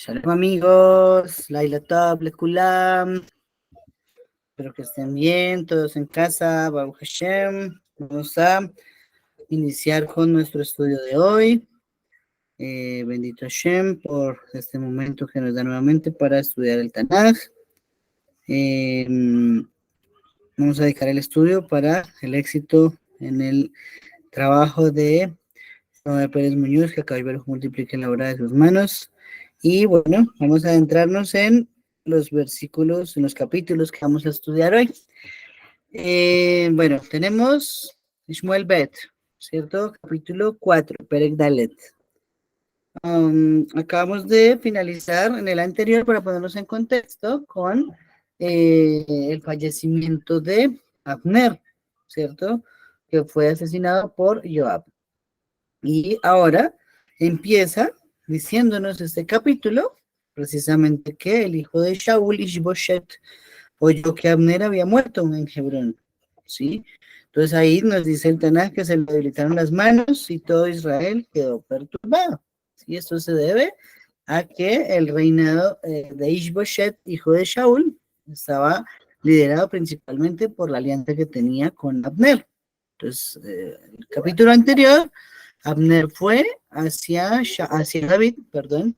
Shalom amigos, Laila Tab, Lekulam, espero que estén bien, todos en casa, Baruch Hashem. Vamos a iniciar con nuestro estudio de hoy. Bendito Hashem por este momento que nos da nuevamente para estudiar el Tanaj. Vamos a dedicar el estudio para el éxito en el trabajo de Noé Pérez Muñoz, que acá multiplique la obra de sus manos. Y bueno, vamos a adentrarnos en los versículos, en los capítulos que vamos a estudiar hoy. Bueno, tenemos Shmuel Bet, ¿cierto? Capítulo 4, Perek Dalet. Acabamos de finalizar en el anterior para ponernos en contexto con el fallecimiento de Abner, ¿cierto? Que fue asesinado por Joab. Y ahora empieza diciéndonos este capítulo, precisamente que el hijo de Shaul, Ishboshet, oyó que Abner había muerto en Hebrón, ¿sí? Entonces ahí nos dice el Tanaj que se le debilitaron las manos y todo Israel quedó perturbado, ¿sí? Esto se debe a que el reinado de Ishboshet, hijo de Shaul, estaba liderado principalmente por la alianza que tenía con Abner. Entonces, el capítulo anterior, Abner fue hacia David, perdón,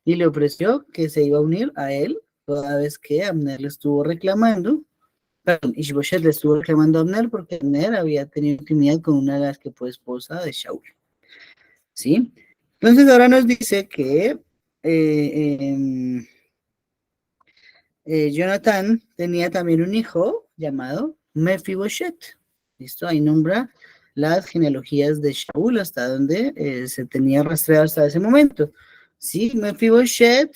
y le ofreció que se iba a unir a él toda vez que Abner le estuvo reclamando, perdón, Ishbosheth le estuvo reclamando a Abner porque Abner había tenido intimidad con una de las que fue esposa de Shaul, ¿sí? Entonces ahora nos dice que Jonathan tenía también un hijo llamado Mefiboshet. ¿Listo? Ahí nombra las genealogías de Shaul hasta donde se tenía rastreado hasta ese momento. Sí, Mefiboshet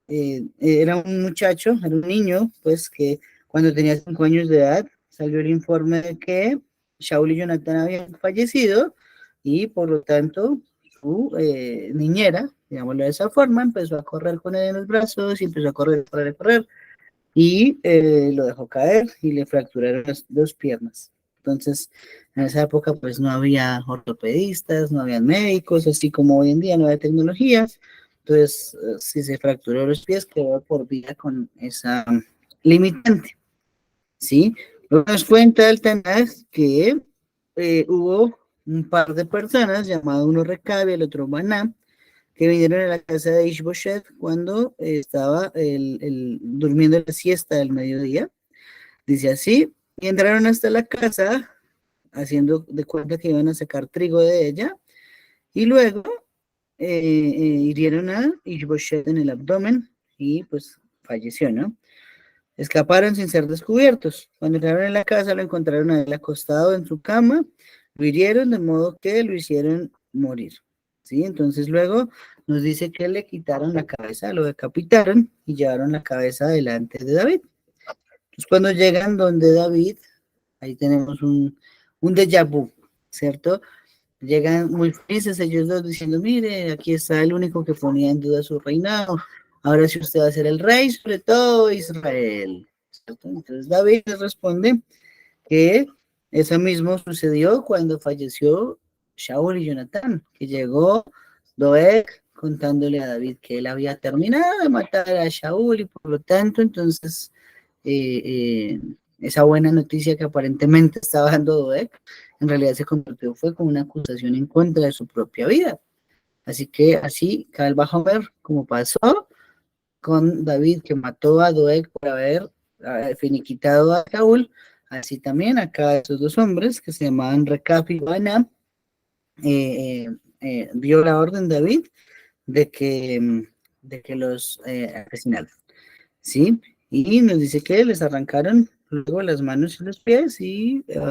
era un muchacho, era un niño, pues que cuando tenía 5 años de edad salió el informe de que Shaul y Jonathan habían fallecido y por lo tanto su niñera, digámoslo de esa forma, empezó a correr con él en los brazos y empezó a correr y lo dejó caer y le fracturaron las 2 piernas. Entonces, en esa época pues no había ortopedistas, no había médicos, así como hoy en día no había tecnologías. Entonces, si se fracturó los pies, quedó por vida con esa limitante, ¿sí? Luego nos cuenta el Tanaj que hubo un par de personas, llamado uno Recabi, el otro Maná, que vinieron a la casa de Ishboshet cuando estaba durmiendo la siesta del mediodía. Dice así, y entraron hasta la casa, haciendo de cuenta que iban a sacar trigo de ella, y luego hirieron a Ishboshet en el abdomen y pues falleció, ¿no? Escaparon sin ser descubiertos. Cuando entraron en la casa lo encontraron a él acostado en su cama, lo hirieron de modo que lo hicieron morir, ¿sí? Entonces luego nos dice que le quitaron la cabeza, lo decapitaron y llevaron la cabeza delante de David. Entonces cuando llegan donde David, ahí tenemos un déjà vu, ¿cierto? Llegan muy felices ellos dos diciendo, mire, aquí está el único que ponía en duda su reinado. Ahora sí usted va a ser el rey sobre todo Israel. ¿Cierto? Entonces David les responde que eso mismo sucedió cuando falleció Shaul y Jonatán, que llegó Doeg contándole a David que él había terminado de matar a Shaul y por lo tanto entonces esa buena noticia que aparentemente estaba dando Doeg en realidad se fue como una acusación en contra de su propia vida. Así que así, Cal va a ver cómo pasó con David, que mató a Doeg por haber finiquitado a Saúl, así también acá esos 2 hombres que se llamaban Recap y Baana, dio la orden David de que los asesinaran, ¿sí? Y nos dice que les arrancaron luego las manos y los pies y pues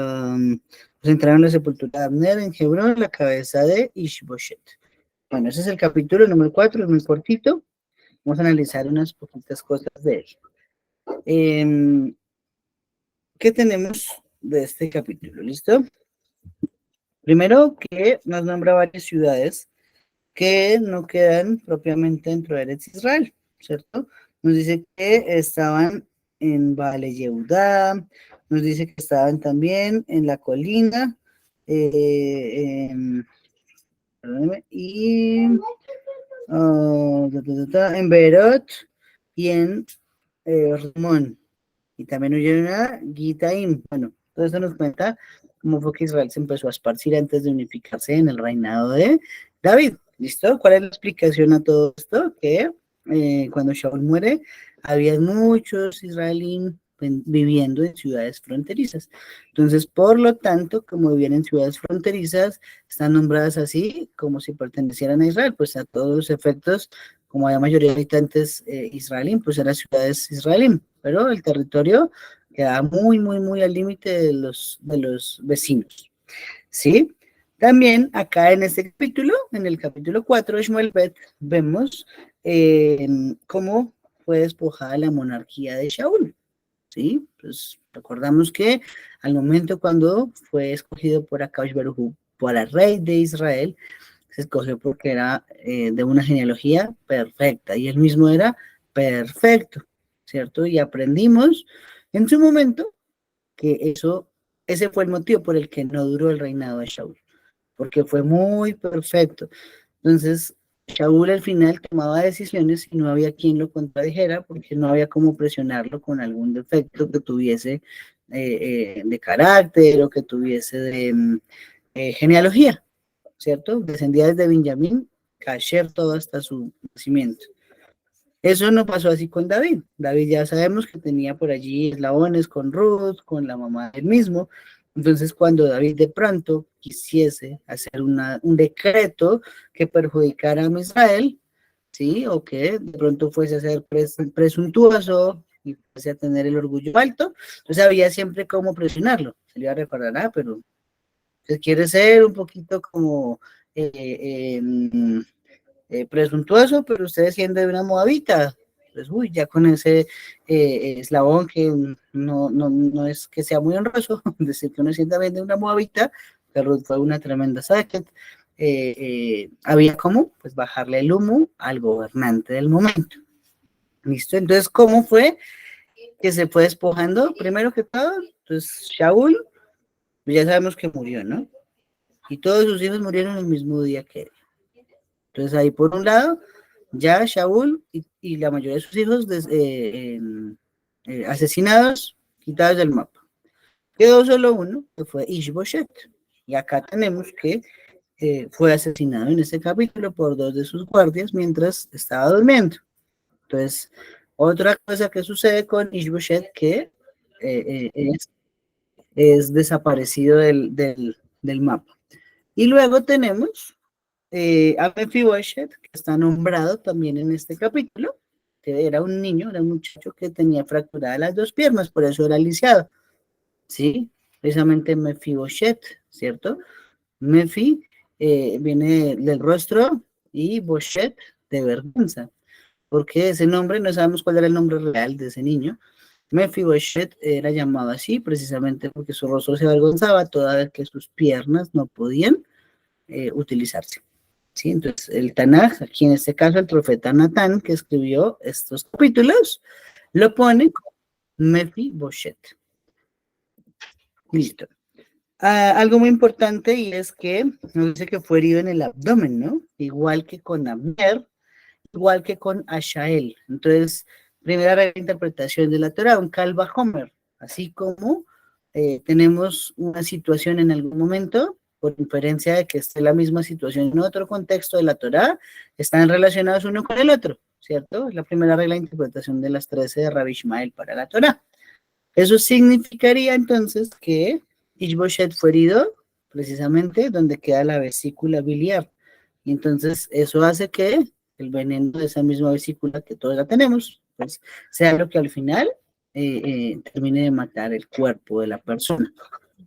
entraron a la sepultura de Abner en Hebrón, la cabeza de Ishboshet. Bueno, ese es el capítulo número 4, es muy cortito. Vamos a analizar unas poquitas cosas de él. ¿Qué tenemos de este capítulo? ¿Listo? Primero que nos nombra varias ciudades que no quedan propiamente dentro de Eretz Israel, ¿cierto? Nos dice que estaban en Baale Yehudá, nos dice que estaban también en la colina, y En Beerot y en Rimón. Y también huyeron a Gitaim. Bueno, todo esto nos cuenta cómo fue que Israel se empezó a esparcir antes de unificarse en el reinado de David. ¿Listo? ¿Cuál es la explicación a todo esto? Que cuando Shaul muere, había muchos israelíes viviendo en ciudades fronterizas. Entonces, por lo tanto, como vivían en ciudades fronterizas, están nombradas así como si pertenecieran a Israel, pues a todos los efectos, como hay mayoría de habitantes israelíes, pues eran ciudades israelíes, pero el territorio queda muy, muy, muy al límite de los vecinos, ¿sí? También acá en este capítulo, en el capítulo 4 de Shmuel Bet, vemos cómo fue despojada la monarquía de Shaul, ¿sí? Pues recordamos que al momento cuando fue escogido por Akash Baruj para rey de Israel, se escogió porque era de una genealogía perfecta y él mismo era perfecto, ¿cierto? Y aprendimos en su momento que ese fue el motivo por el que no duró el reinado de Shaul, porque fue muy perfecto. Entonces, Shaul al final tomaba decisiones y no había quien lo contradijera porque no había cómo presionarlo con algún defecto que tuviese de carácter o que tuviese de genealogía, ¿cierto? Descendía desde Benjamín, Kasher, todo hasta su nacimiento. Eso no pasó así con David. David ya sabemos que tenía por allí eslabones con Ruth, con la mamá del mismo. Entonces, cuando David de pronto quisiese hacer un decreto que perjudicara a Israel, ¿sí? O que de pronto fuese a ser presuntuoso y fuese a tener el orgullo alto, entonces había siempre cómo presionarlo. Se le iba a recordar, pero se quiere ser un poquito como eh, eh, presuntuoso, pero usted siendo de una moabita, pues uy, ya con ese eslabón que no es que sea muy honroso, decir que uno sienta bien de una moabita, pero fue una tremenda saquet. Había como pues bajarle el humo al gobernante del momento. ¿Listo? Entonces, ¿cómo fue que se fue despojando? Primero que todo, pues Shaul, ya sabemos que murió, ¿no? Y todos sus hijos murieron el mismo día que él. Entonces ahí por un lado, ya Shaul y la mayoría de sus hijos asesinados, quitados del mapa. Quedó solo uno, que fue Ishbosheth. Y acá tenemos que fue asesinado en este capítulo por dos de sus guardias mientras estaba durmiendo. Entonces, otra cosa que sucede con Ishbosheth que es desaparecido del mapa. Y luego tenemos a Mephibosheth, que está nombrado también en este capítulo, que era un niño, era un muchacho que tenía fracturadas las dos piernas, por eso era lisiado, ¿sí? Precisamente Mephibosheth, ¿cierto? Mephi viene del rostro y Boshet de vergüenza, porque ese nombre, no sabemos cuál era el nombre real de ese niño. Mephibosheth era llamado así precisamente porque su rostro se avergonzaba toda vez que sus piernas no podían utilizarse. ¿Sí? Entonces, el Tanaj, aquí en este caso el profeta Natán, que escribió estos capítulos, lo pone como Mephibosheth. Listo. Algo muy importante y es que nos dice que fue herido en el abdomen, ¿no? Igual que con Abner, igual que con Ashael. Entonces, primera interpretación de la Torah, un Kalba Homer, así como tenemos una situación en algún momento, por inferencia de que esté la misma situación en otro contexto de la Torah, están relacionados uno con el otro, ¿cierto? Es la primera regla de interpretación de las 13 de Rabbi Ishmael para la Torah. Eso significaría entonces que Ishbosheth fue herido precisamente donde queda la vesícula biliar. Y entonces eso hace que el veneno de esa misma vesícula que todos la tenemos, pues sea lo que al final termine de matar el cuerpo de la persona.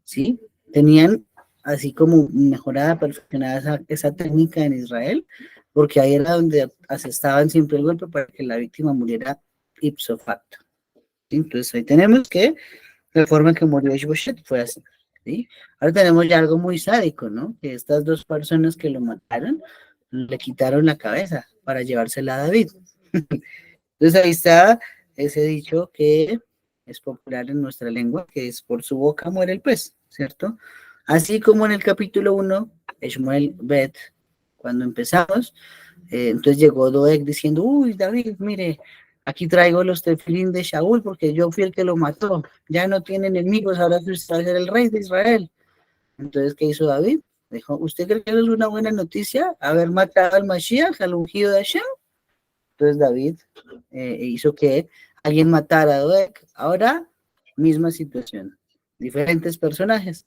¿Sí? Tenían así como mejorada, perfeccionada esa técnica en Israel, porque ahí era donde asestaban siempre el golpe para que la víctima muriera ipso facto. Entonces ahí tenemos que la forma en que murió Ishbosheth fue así, ¿sí? Ahora tenemos ya algo muy sádico, ¿no? Que estas dos personas que lo mataron le quitaron la cabeza para llevársela a David. Entonces ahí está ese dicho que es popular en nuestra lengua, que es por su boca muere el pez, ¿cierto? Así como en el capítulo 1, Shmuel Bet, cuando empezamos, Entonces llegó Doeg diciendo, uy, David, mire, aquí traigo los tefilín de Shaul porque yo fui el que lo mató. Ya no tiene enemigos, ahora que usted va a ser el rey de Israel. Entonces, ¿qué hizo David? Dijo, ¿usted cree que es una buena noticia haber matado al Mashiach, al ungido de Hashem? Entonces David hizo que alguien matara a Doeg. Ahora, misma situación, diferentes personajes.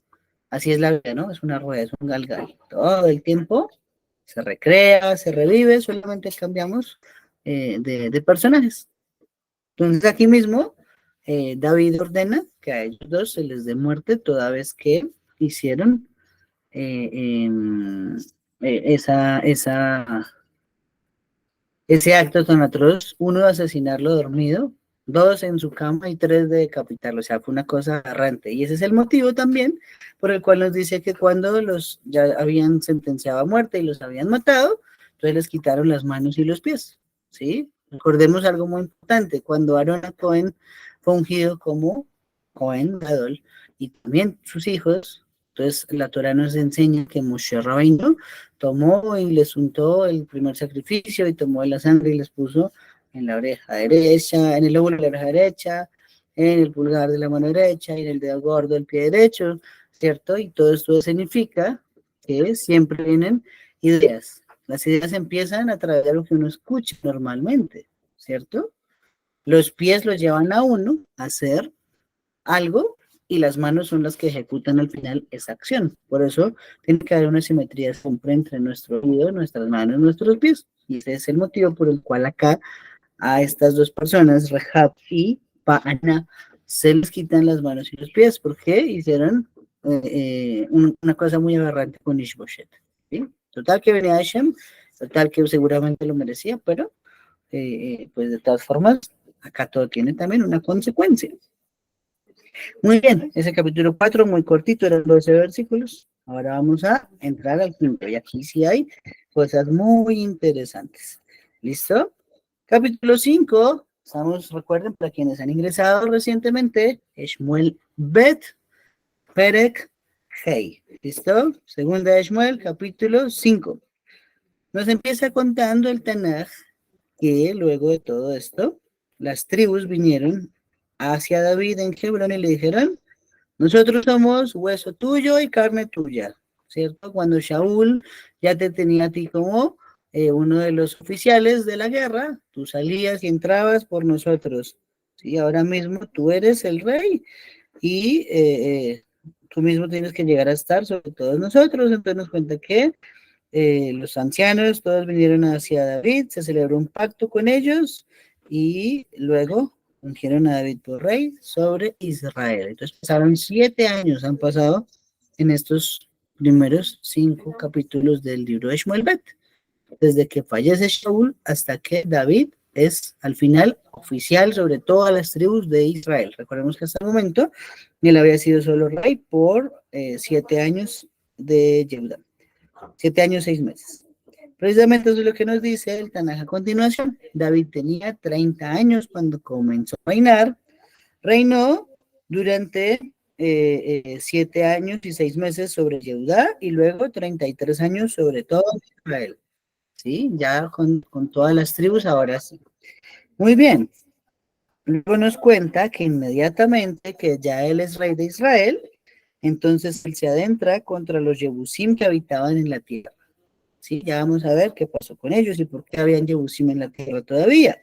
Así es la vida, ¿no? Es una rueda, es un galgal. Todo el tiempo se recrea, se revive, solamente cambiamos de personajes. Entonces aquí mismo David ordena que a ellos dos se les dé muerte toda vez que hicieron ese acto tan atroz, uno de asesinarlo dormido, dos en su cama y tres de decapitarlo. O sea, fue una cosa aberrante. Y ese es el motivo también por el cual nos dice que cuando los ya habían sentenciado a muerte y los habían matado, entonces les quitaron las manos y los pies. ¿Sí? Recordemos algo muy importante. Cuando Aarón Cohen fue ungido como Cohen Gadol y también sus hijos, entonces la Torah nos enseña que Moshe Rabbeinu tomó y les untó el primer sacrificio y tomó la sangre y les puso en la oreja derecha, en el lóbulo de la oreja derecha, en el pulgar de la mano derecha y en el dedo gordo del pie derecho, ¿cierto? Y todo esto significa que siempre vienen ideas. Las ideas empiezan a través de lo que uno escucha normalmente, ¿cierto? Los pies los llevan a uno a hacer algo y las manos son las que ejecutan al final esa acción. Por eso tiene que haber una simetría siempre entre nuestro oído, nuestras manos, nuestros pies. Y ese es el motivo por el cual acá a estas dos personas, Rehab y Baana, se les quitan las manos y los pies porque hicieron una cosa muy aberrante con Ishboshet. ¿Sí? Total que venía Hashem, total que seguramente lo merecía, pero pues de todas formas, acá todo tiene también una consecuencia. Muy bien, ese capítulo 4 muy cortito, eran 12 versículos. Ahora vamos a entrar al quinto, y aquí sí hay cosas muy interesantes. ¿Listo? Capítulo 5, estamos, recuerden, para quienes han ingresado recientemente, Shmuel Bet, Perek, Hei. ¿Listo? Segunda de Shmuel, capítulo 5. Nos empieza contando el Tanaj que luego de todo esto, las tribus vinieron hacia David en Hebrón y le dijeron, nosotros somos hueso tuyo y carne tuya, ¿cierto? Cuando Shaul ya te tenía a ti como uno de los oficiales de la guerra, tú salías y entrabas por nosotros, ¿sí? Ahora mismo tú eres el rey y tú mismo tienes que llegar a estar sobre todos nosotros. Entonces nos cuenta que los ancianos todos vinieron hacia David, se celebró un pacto con ellos y luego ungieron a David por rey sobre Israel. Entonces pasaron 7 años, han pasado en estos primeros 5 capítulos del libro de Shmuel Bet, desde que fallece Shaul hasta que David es al final oficial sobre todas las tribus de Israel. Recordemos que hasta el momento él había sido solo rey por 7 años de Yehuda. 7 años, 6 meses. Precisamente eso es lo que nos dice el Tanaj a continuación. David tenía 30 años cuando comenzó a reinar. Reinó durante 7 años y 6 meses sobre Judá y luego 33 años sobre todo Israel. ¿Sí? Ya con todas las tribus, ahora sí. Muy bien. Luego nos cuenta que inmediatamente que ya él es rey de Israel, entonces él se adentra contra los Yebusim que habitaban en la tierra. Sí, ya vamos a ver qué pasó con ellos y por qué habían Yebusim en la tierra todavía.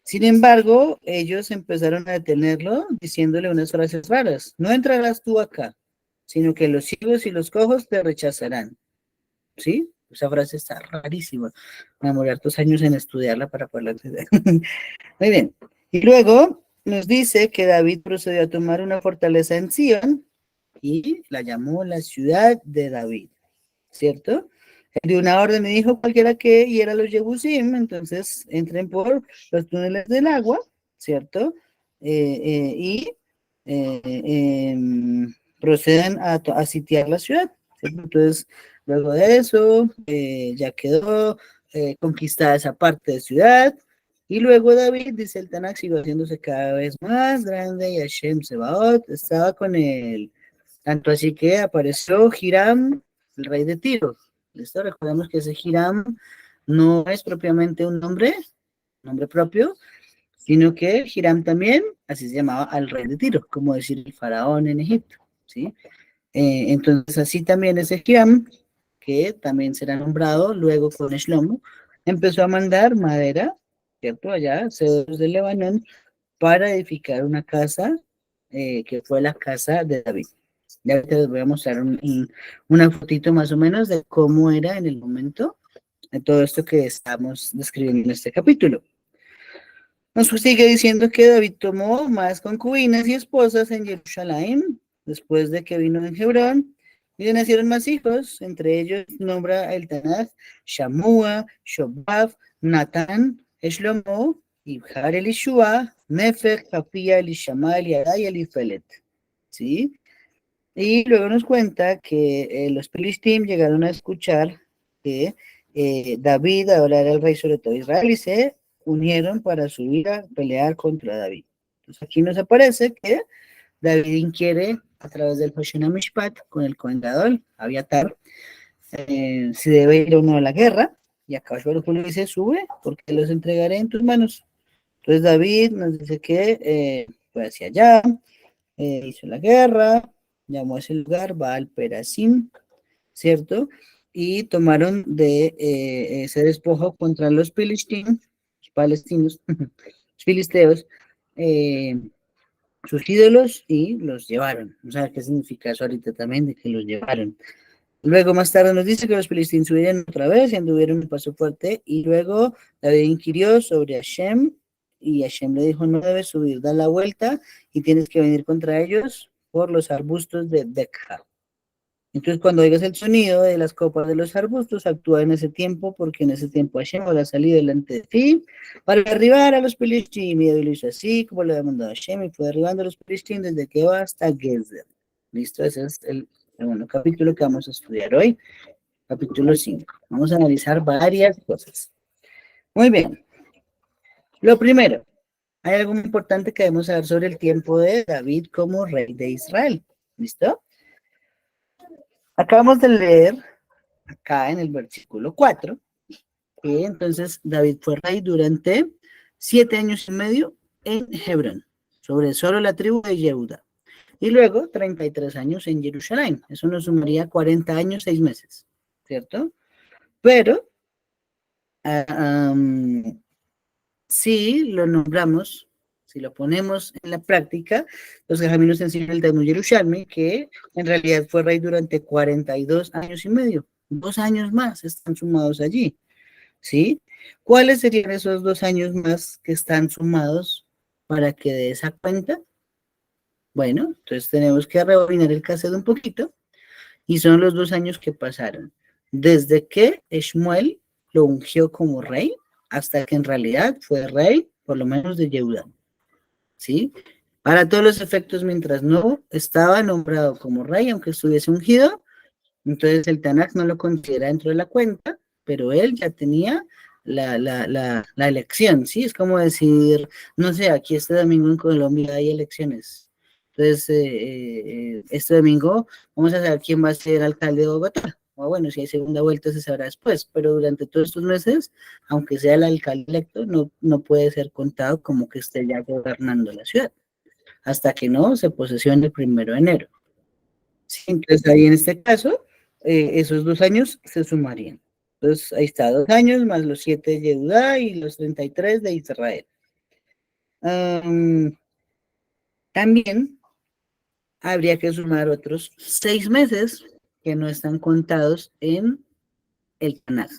Sin embargo, ellos empezaron a detenerlo diciéndole unas frases raras. No entrarás tú acá, sino que los ciegos y los cojos te rechazarán. ¿Sí? Esa frase está rarísima. Me demoré hartos años en estudiarla para poderla entender. Muy bien. Y luego nos dice que David procedió a tomar una fortaleza en Sion y la llamó la ciudad de David. ¿Cierto? De una orden me dijo cualquiera que hiera los Yebusim, entonces entren por los túneles del agua, ¿cierto? Y procedan a sitiar la ciudad, ¿cierto? Entonces, luego de eso, ya quedó conquistada esa parte de ciudad, y luego David, dice el Tanakh, siguió haciéndose cada vez más grande, y Hashem Sebaot estaba con él. Tanto así que apareció Hiram, el rey de Tiro. ¿Listo? Recordemos que ese Hiram no es propiamente un nombre propio, sino que Hiram también, así se llamaba al rey de Tiro, como decir el faraón en Egipto, ¿sí? Entonces así también ese Hiram, que también será nombrado luego con Shlomo, empezó a mandar madera, ¿cierto? Allá, cedros de Lebanón, para edificar una casa, que fue la casa de David. Ya ahorita les voy a mostrar una fotito más o menos de cómo era en el momento de todo esto que estamos describiendo en este capítulo. Nos sigue diciendo que David tomó más concubinas y esposas en Jerusalén, después de que vino en Hebrón, y le nacieron más hijos, entre ellos nombra el Tanaj, Shamua, Shobab, Natán, Shlomo, Ibjar Elishua, Nefer, Japía, Elishama, Eliadai y Elifelet. ¿Sí? Y luego nos cuenta que los Filistín llegaron a escuchar que David ahora era el rey sobre todo Israel y se unieron para subir a pelear contra David. Entonces aquí nos aparece que David inquiere a través del Hoshena Mishpat con el Kohen Gadol, Abiatar, si debe ir o no a la guerra, y acá Baruj Hu le dice, sube, porque los entregaré en tus manos. Entonces David nos dice que fue hacia allá, hizo la guerra, llamó a ese lugar Baal Perasim, ¿cierto? Y tomaron de ese despojo contra los palestinos, los filisteos, eh, sus ídolos y los llevaron. O sea, ¿qué significa eso ahorita también de que los llevaron? Luego más tarde nos dice que los filisteos subieron otra vez y anduvieron un paso fuerte y luego David inquirió sobre Hashem y Hashem le dijo no debes subir, da la vuelta y tienes que venir contra ellos por los arbustos de Bekha. Entonces cuando oigas el sonido de las copas de los arbustos, actúa en ese tiempo porque en ese tiempo Hashem habrá salido delante de ti para derribar a los filisteos y David lo hizo así como le había mandado Hashem y fue derribando a los filisteos desde que va hasta Gezer. ¿Listo? Ese es el segundo capítulo que vamos a estudiar hoy, capítulo 5. Vamos a analizar varias cosas. Muy bien. Lo primero, hay algo muy importante que debemos saber sobre el tiempo de David como rey de Israel. ¿Listo? Acabamos de leer acá en el versículo 4 que entonces David fue rey durante 7 años y medio en Hebrón, sobre solo la tribu de Yehuda. Y luego 33 años en Jerusalén. Eso nos sumaría 40 años, 6 meses, ¿cierto? Pero si lo nombramos, si lo ponemos en la práctica, los Jajamim nos enseñan el Talmud Yerushalmi que en realidad fue rey durante 42 años y medio. 2 años más están sumados allí, ¿sí? ¿Cuáles serían esos 2 años más que están sumados para que de esa cuenta? Bueno, entonces tenemos que rebobinar el cassette un poquito y son los 2 años que pasaron desde que Shmuel lo ungió como rey hasta que en realidad fue rey, por lo menos de Yehuda, ¿sí? Para todos los efectos, mientras no estaba nombrado como rey, aunque estuviese ungido, entonces el Tanakh no lo considera dentro de la cuenta, pero él ya tenía la elección, ¿sí? Es como decir, no sé, aquí este domingo en Colombia hay elecciones. Entonces, este domingo vamos a saber quién va a ser alcalde de Bogotá. O bueno, si hay segunda vuelta se sabrá después, pero durante todos estos meses, aunque sea el alcalde electo, no puede ser contado como que esté ya gobernando la ciudad, hasta que no se posesione el 1 de enero. Sí, entonces ahí en este caso, esos 2 años se sumarían. Entonces ahí está, 2 años más los 7 de Judá y los 33 de Israel. También habría que sumar otros 6 meses que no están contados en el Tanaj.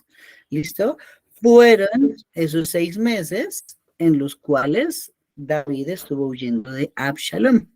¿Listo? Fueron esos 6 meses en los cuales David estuvo huyendo de Absalom.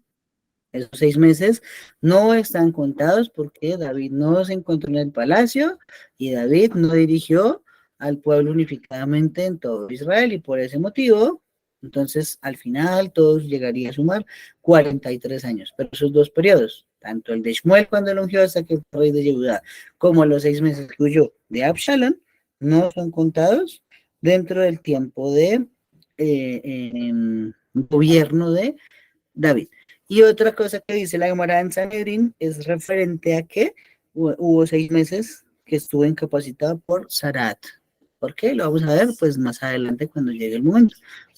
Esos 6 meses no están contados porque David no se encontró en el palacio y David no dirigió al pueblo unificadamente en todo Israel y por ese motivo, entonces al final todos llegaría a sumar 43 años. Pero esos 2 periodos, tanto el de Shmuel cuando lo ungió hasta que fue rey de Yehudá, como los 6 meses que huyó de Absalom, no son contados dentro del tiempo de gobierno de David. Y otra cosa que dice la Gemara en Sanedrín es referente a que hubo 6 meses que estuvo incapacitado por Sarat. ¿Por qué? Lo vamos a ver pues más adelante cuando llegue el momento.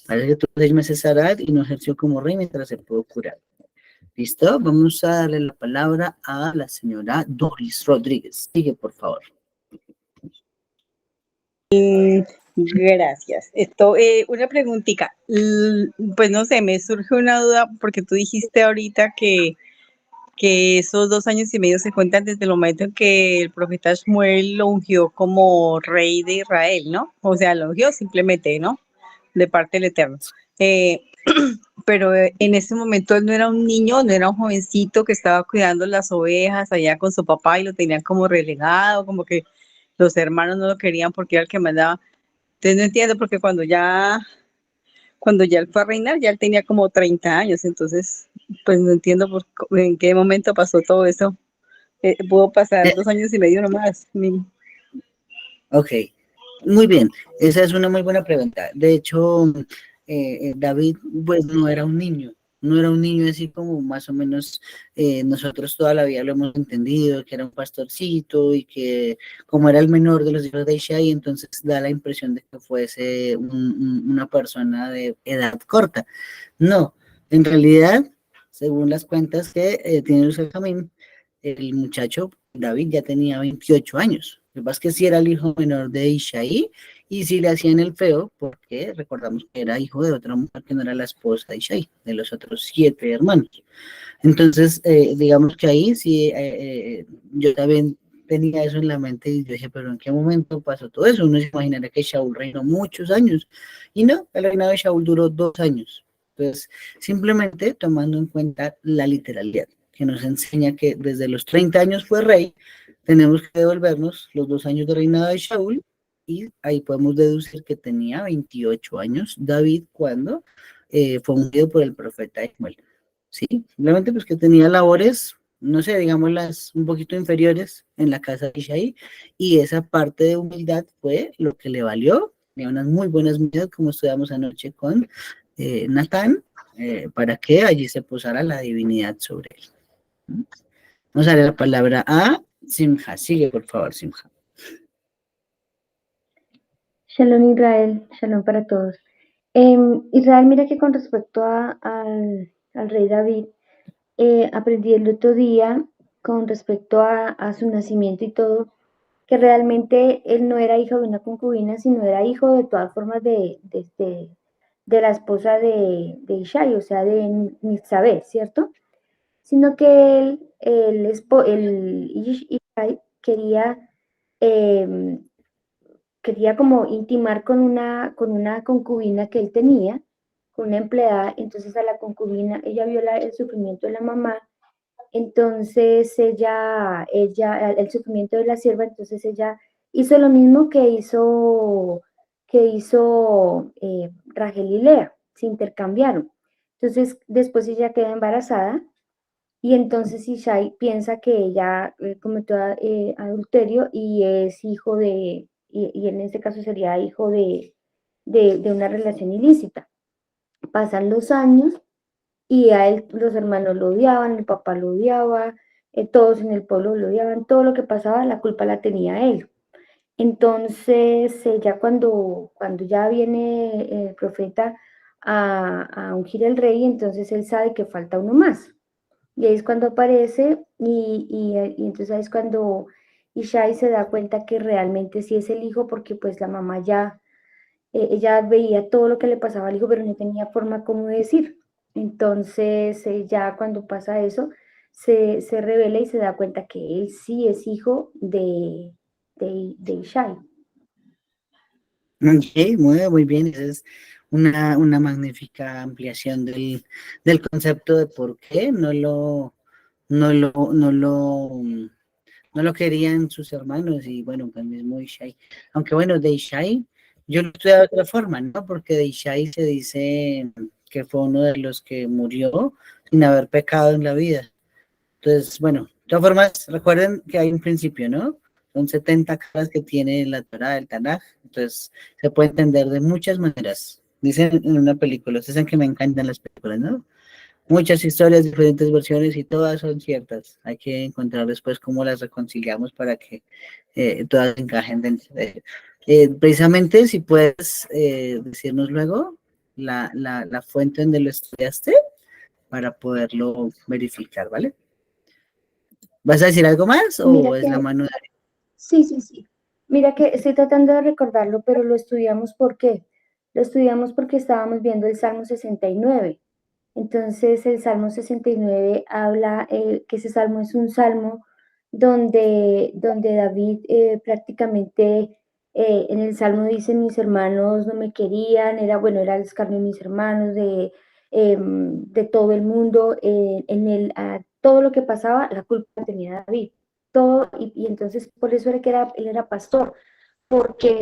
Parece que tuvo 6 meses Arad y no ejerció como rey mientras se pudo curar. ¿Listo? Vamos a darle la palabra a la señora Doris Rodríguez. Sigue, por favor. Gracias. Esto, una preguntita. Pues no sé, me surge una duda porque tú dijiste ahorita que esos 2 años y medio se cuentan desde el momento en que el profeta Shmuel lo ungió como rey de Israel, ¿no? O sea, lo ungió simplemente, ¿no? De parte del Eterno. Eh, pero en ese momento él no era un niño, no era un jovencito que estaba cuidando las ovejas allá con su papá y lo tenían como relegado, como que los hermanos no lo querían porque era el que mandaba. Entonces no entiendo porque cuando ya él fue a reinar, ya él tenía como 30 años, entonces pues no entiendo en qué momento pasó todo eso. Pudo pasar 2 años y medio nomás. Ok, muy bien, esa es una muy buena pregunta. De hecho, David pues no era un niño, no era un niño así como más o menos nosotros toda la vida lo hemos entendido, que era un pastorcito y que como era el menor de los hijos de Ishai, entonces da la impresión de que fuese una persona de edad corta. No, en realidad, según las cuentas que tiene el Jamín, el muchacho David ya tenía 28 años. Lo que pasa es que sí era el hijo menor de Ishaí y sí le hacían el feo porque recordamos que era hijo de otra mujer que no era la esposa de Ishaí, de los otros 7 hermanos. Entonces, digamos que ahí sí, yo también tenía eso en la mente y yo dije, pero ¿en qué momento pasó todo eso? Uno se imaginará que Shaul reinó muchos años y no, el reinado de Shaul duró 2 años. Entonces, simplemente tomando en cuenta la literalidad, que nos enseña que desde los 30 años fue rey, tenemos que devolvernos los 2 años de reinado de Shaul y ahí podemos deducir que tenía 28 años David cuando fue ungido por el profeta Ismael. Sí, simplemente pues que tenía labores, no sé, digámoslas un poquito inferiores en la casa de Ishaí, y esa parte de humildad fue lo que le valió, de unas muy buenas medidas, como estudiamos anoche con Natán, para que allí se posara la divinidad sobre él. Vamos a darle la palabra a Simha. Sigue, por favor, Simha. Shalom Israel, shalom para todos. Israel, mira que con respecto al rey David, aprendí el otro día con respecto a su nacimiento y todo, que realmente él no era hijo de una concubina, sino era hijo de todas formas de la esposa de Ishai, o sea, de Mizabel, ¿cierto? Sino que Ishai eh, quería como intimar con una concubina que él tenía, con una empleada. Entonces a la concubina, ella vio el sufrimiento de la mamá, entonces el sufrimiento de la sierva, entonces ella hizo lo mismo que hizo Rachel y Lea, se intercambiaron. Entonces después ella queda embarazada y entonces Ishai piensa que ella cometió adulterio y es hijo y en este caso sería hijo de una relación ilícita. Pasan los años y a él los hermanos lo odiaban, el papá lo odiaba, todos en el pueblo lo odiaban, todo lo que pasaba, la culpa la tenía él. Entonces, ya cuando ya viene el profeta a ungir el rey, entonces él sabe que falta uno más. Y ahí es cuando aparece y entonces ahí es cuando Ishai se da cuenta que realmente sí es el hijo porque pues la mamá ya, ella veía todo lo que le pasaba al hijo, pero no tenía forma como decir. Entonces ya cuando pasa eso, se revela y se da cuenta que él sí es hijo de Ishai. Ok, muy bien, esa es una magnífica ampliación del concepto de por qué no lo, no lo, no lo querían sus hermanos y bueno, el mismo Ishai. Aunque bueno, de Ishai, yo lo estudié de otra forma, ¿no? Porque de Ishai se dice que fue uno de los que murió sin haber pecado en la vida. Entonces, bueno, de todas formas, recuerden que hay un principio, ¿no? Son 70 caras que tiene la Torah, el Tanaj, entonces se puede entender de muchas maneras. Dicen en una película, ustedes saben que me encantan las películas, ¿no? muchas historias, diferentes versiones y todas son ciertas. Hay que encontrar después cómo las reconciliamos para que todas encajen dentro de ello. Precisamente, si puedes decirnos luego la fuente donde lo estudiaste para poderlo verificar, ¿vale? ¿Vas a decir algo más Mira o es que, la mano de... sí, sí, sí. Mira que estoy tratando de recordarlo, pero lo estudiamos ¿por qué? Lo estudiamos porque estábamos viendo el Salmo 69. Entonces, el Salmo 69 habla, que ese salmo es un salmo donde David prácticamente en el salmo dice, mis hermanos no me querían, era bueno, era el escarnio de mis hermanos, de todo el mundo, todo lo que pasaba, la culpa tenía David. Todo, y entonces por eso era que él era pastor, porque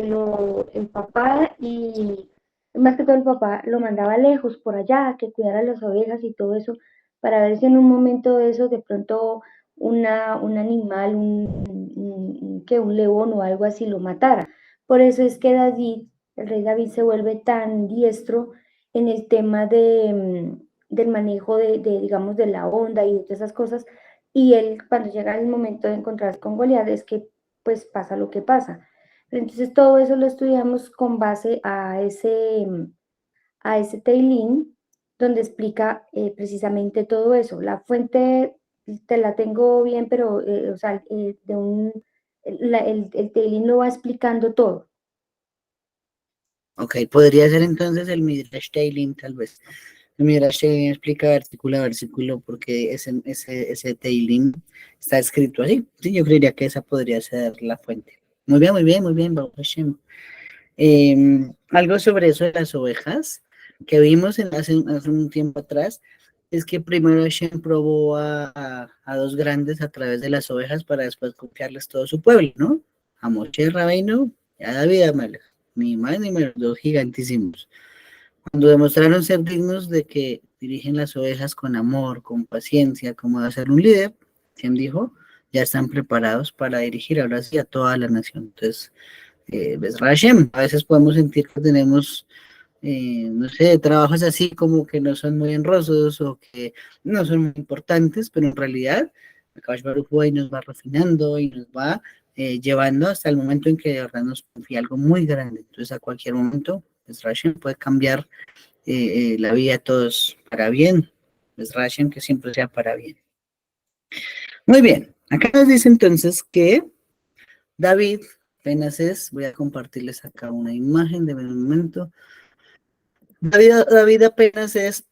el papá y más que todo el papá lo mandaba lejos por allá, que cuidara las ovejas y todo eso, para ver si en un momento de eso de pronto un animal, un león o algo así lo matara. Por eso es que David, el rey David se vuelve tan diestro en el tema del manejo digamos, de la onda y de todas esas cosas, y él cuando llega el momento de encontrarse con Goliat es que pues pasa lo que pasa. Entonces todo eso lo estudiamos con base a ese Teilín, donde explica precisamente todo eso. La fuente te la tengo bien, pero o sea, el Teilín lo va explicando todo. Ok, podría ser entonces el Midrash Teilim, tal vez. El Midrash Teilim explica versículo a versículo porque ese Teilim está escrito así. Sí, yo creería que esa podría ser la fuente. Muy bien, muy bien, muy bien, Baruch Hashem. Algo sobre eso de las ovejas que vimos hace un tiempo atrás es que primero Hashem probó a dos grandes a través de las ovejas para después confiarles todo su pueblo, ¿no? A Moshe Rabbeinu y a David Amelech, ni más ni menos, dos gigantísimos. Cuando demostraron ser dignos de que dirigen las ovejas con amor, con paciencia, como de ser un líder, Hashem dijo, ya están preparados para dirigir ahora sí a toda la nación. Entonces, Bezrat Hashem, a veces podemos sentir que tenemos, no sé, trabajos así como que no son muy honrosos o que no son muy importantes, pero en realidad Akash Baruj Hu ahí nos va refinando y nos va llevando hasta el momento en que de verdad nos confía algo muy grande. Entonces a cualquier momento Bezrat Hashem puede cambiar la vida de todos para bien. Bezrat Hashem que siempre sea para bien. Muy bien, acá nos dice entonces que David apenas voy a compartirles acá una imagen de un momento. David apenas es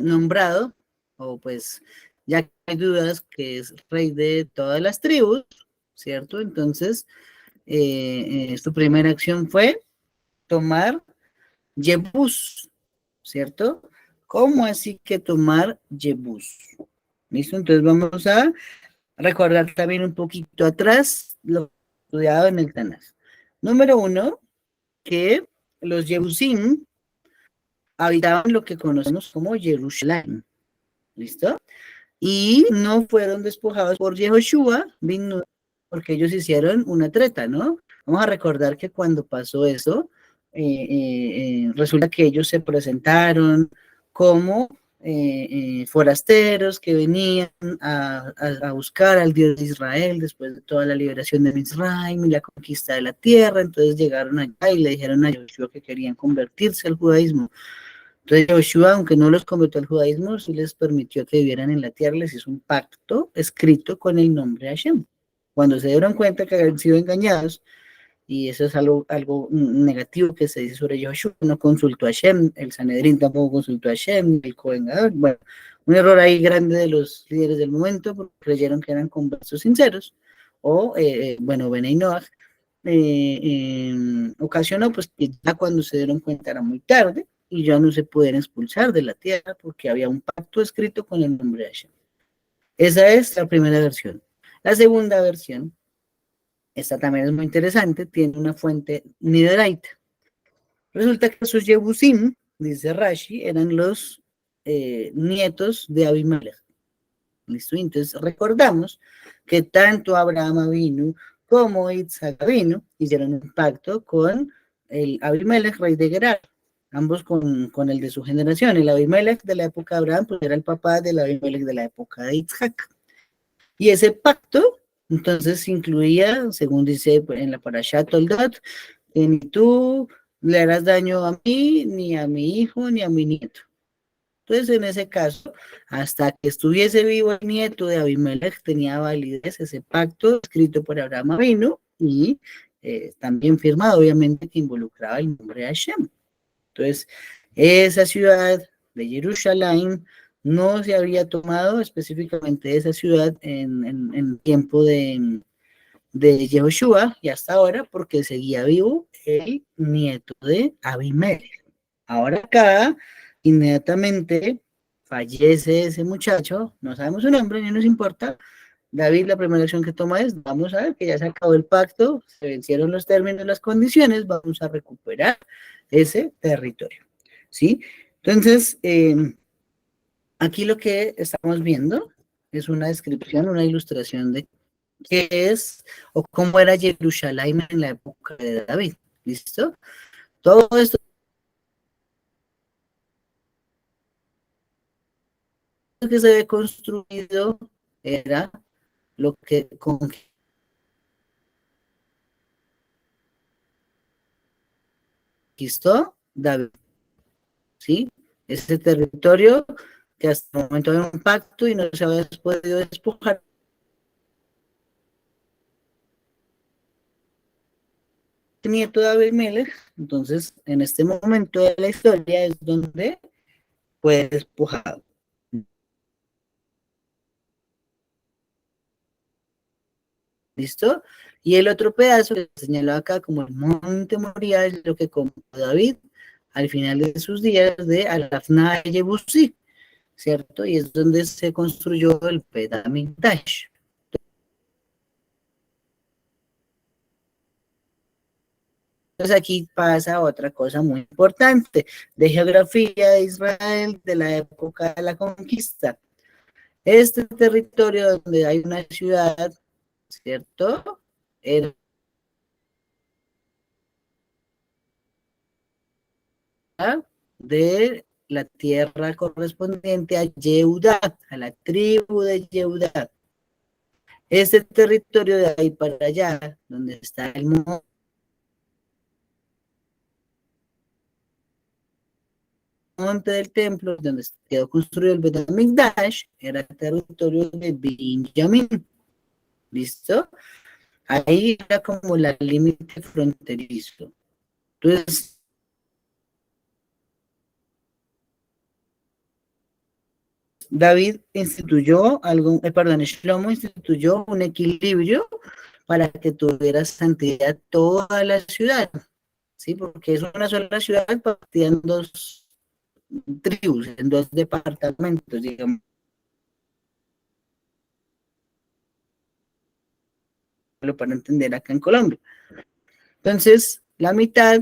nombrado, o pues ya que hay dudas que es rey de todas las tribus, ¿cierto? Entonces, su primera acción fue tomar Jebús, ¿cierto? ¿Cómo así que tomar Jebús? ¿Listo? Entonces vamos a recordar también un poquito atrás lo estudiado en el Tanaj. Número 1, que los Yebusim habitaban lo que conocemos como Jerusalén, ¿listo? Y no fueron despojados por Yehoshua, porque ellos hicieron una treta, ¿no? Vamos a recordar que cuando pasó eso, resulta que ellos se presentaron como forasteros que venían a buscar al Dios de Israel después de toda la liberación de Misraim y la conquista de la tierra. Entonces llegaron allá y le dijeron a Joshua que querían convertirse al judaísmo. Entonces Joshua, aunque no los convirtió al judaísmo, sí les permitió que vivieran en la tierra, les hizo un pacto escrito con el nombre de Hashem. Cuando se dieron cuenta que habían sido engañados, y eso es algo negativo que se dice sobre Joshua, no consultó a Hashem, el Sanedrín tampoco consultó a Hashem, el Cohen Gadol, bueno, un error ahí grande de los líderes del momento, porque creyeron que eran conversos sinceros, o, bueno, Benay Noach, ocasionó pues que ya cuando se dieron cuenta era muy tarde, y ya no se pueden expulsar de la tierra porque había un pacto escrito con el nombre de Hashem. Esa es la primera versión. La segunda versión, esta también es muy interesante, tiene una fuente nideraita. Resulta que sus Yebusim, dice Rashi, eran los nietos de Abimelech. ¿Listo? Entonces recordamos que tanto Abraham Avinu como Isaac Avinu hicieron un pacto con el Abimelech, rey de Gerar. ambos con el de su generación. El Abimelech de la época de Abraham pues era el papá del Abimelech de la época de Isaac. Y ese pacto, entonces, incluía, según dice en la Parashat Toldot, que ni tú le harás daño a mí, ni a mi hijo, ni a mi nieto. Entonces, en ese caso, hasta que estuviese vivo el nieto de Abimelech, tenía validez ese pacto escrito por Abraham Avinu y también firmado, obviamente, que involucraba el nombre de Hashem. Entonces, esa ciudad de Jerusalén no se había tomado específicamente esa ciudad en tiempo de Yehoshua y hasta ahora porque seguía vivo el nieto de Abimelech. Ahora acá, inmediatamente fallece ese muchacho, no sabemos su nombre, ni nos importa. David, la primera acción que toma es, vamos a ver que ya se acabó el pacto, se vencieron los términos, las condiciones, vamos a recuperar ese territorio, ¿sí? Entonces, aquí lo que estamos viendo es una descripción, una ilustración de qué es o cómo era Jerusalén en la época de David, ¿listo? Todo esto que se ve construido era lo que conquistó David, ¿sí? Ese territorio que hasta el momento era un pacto y no se había podido despojar. Nieto de Abimelech, entonces en este momento de la historia es donde fue despojado. ¿Listo? Y el otro pedazo que señaló acá como el monte Moría es lo que compró David al final de sus días de Alafna y Yebusí, ¿cierto? Y es donde se construyó el Bet Hamikdash. Entonces aquí pasa otra cosa muy importante de geografía de Israel de la época de la conquista. Este territorio donde hay una ciudad, ¿cierto? Era de la tierra correspondiente a Yehudá, a la tribu de Yehudá. Este territorio de ahí para allá, donde está el monte del templo, donde quedó construido el Bet Hamikdash, era territorio de Benjamín. ¿Listo? Ahí era como la límite fronterizo. Entonces, David instituyó algo, perdón, Shlomo instituyó un equilibrio para que tuviera santidad toda la ciudad, ¿sí? Porque es una sola ciudad partida en dos tribus, en dos departamentos, digamos, para entender acá en Colombia. Entonces, la mitad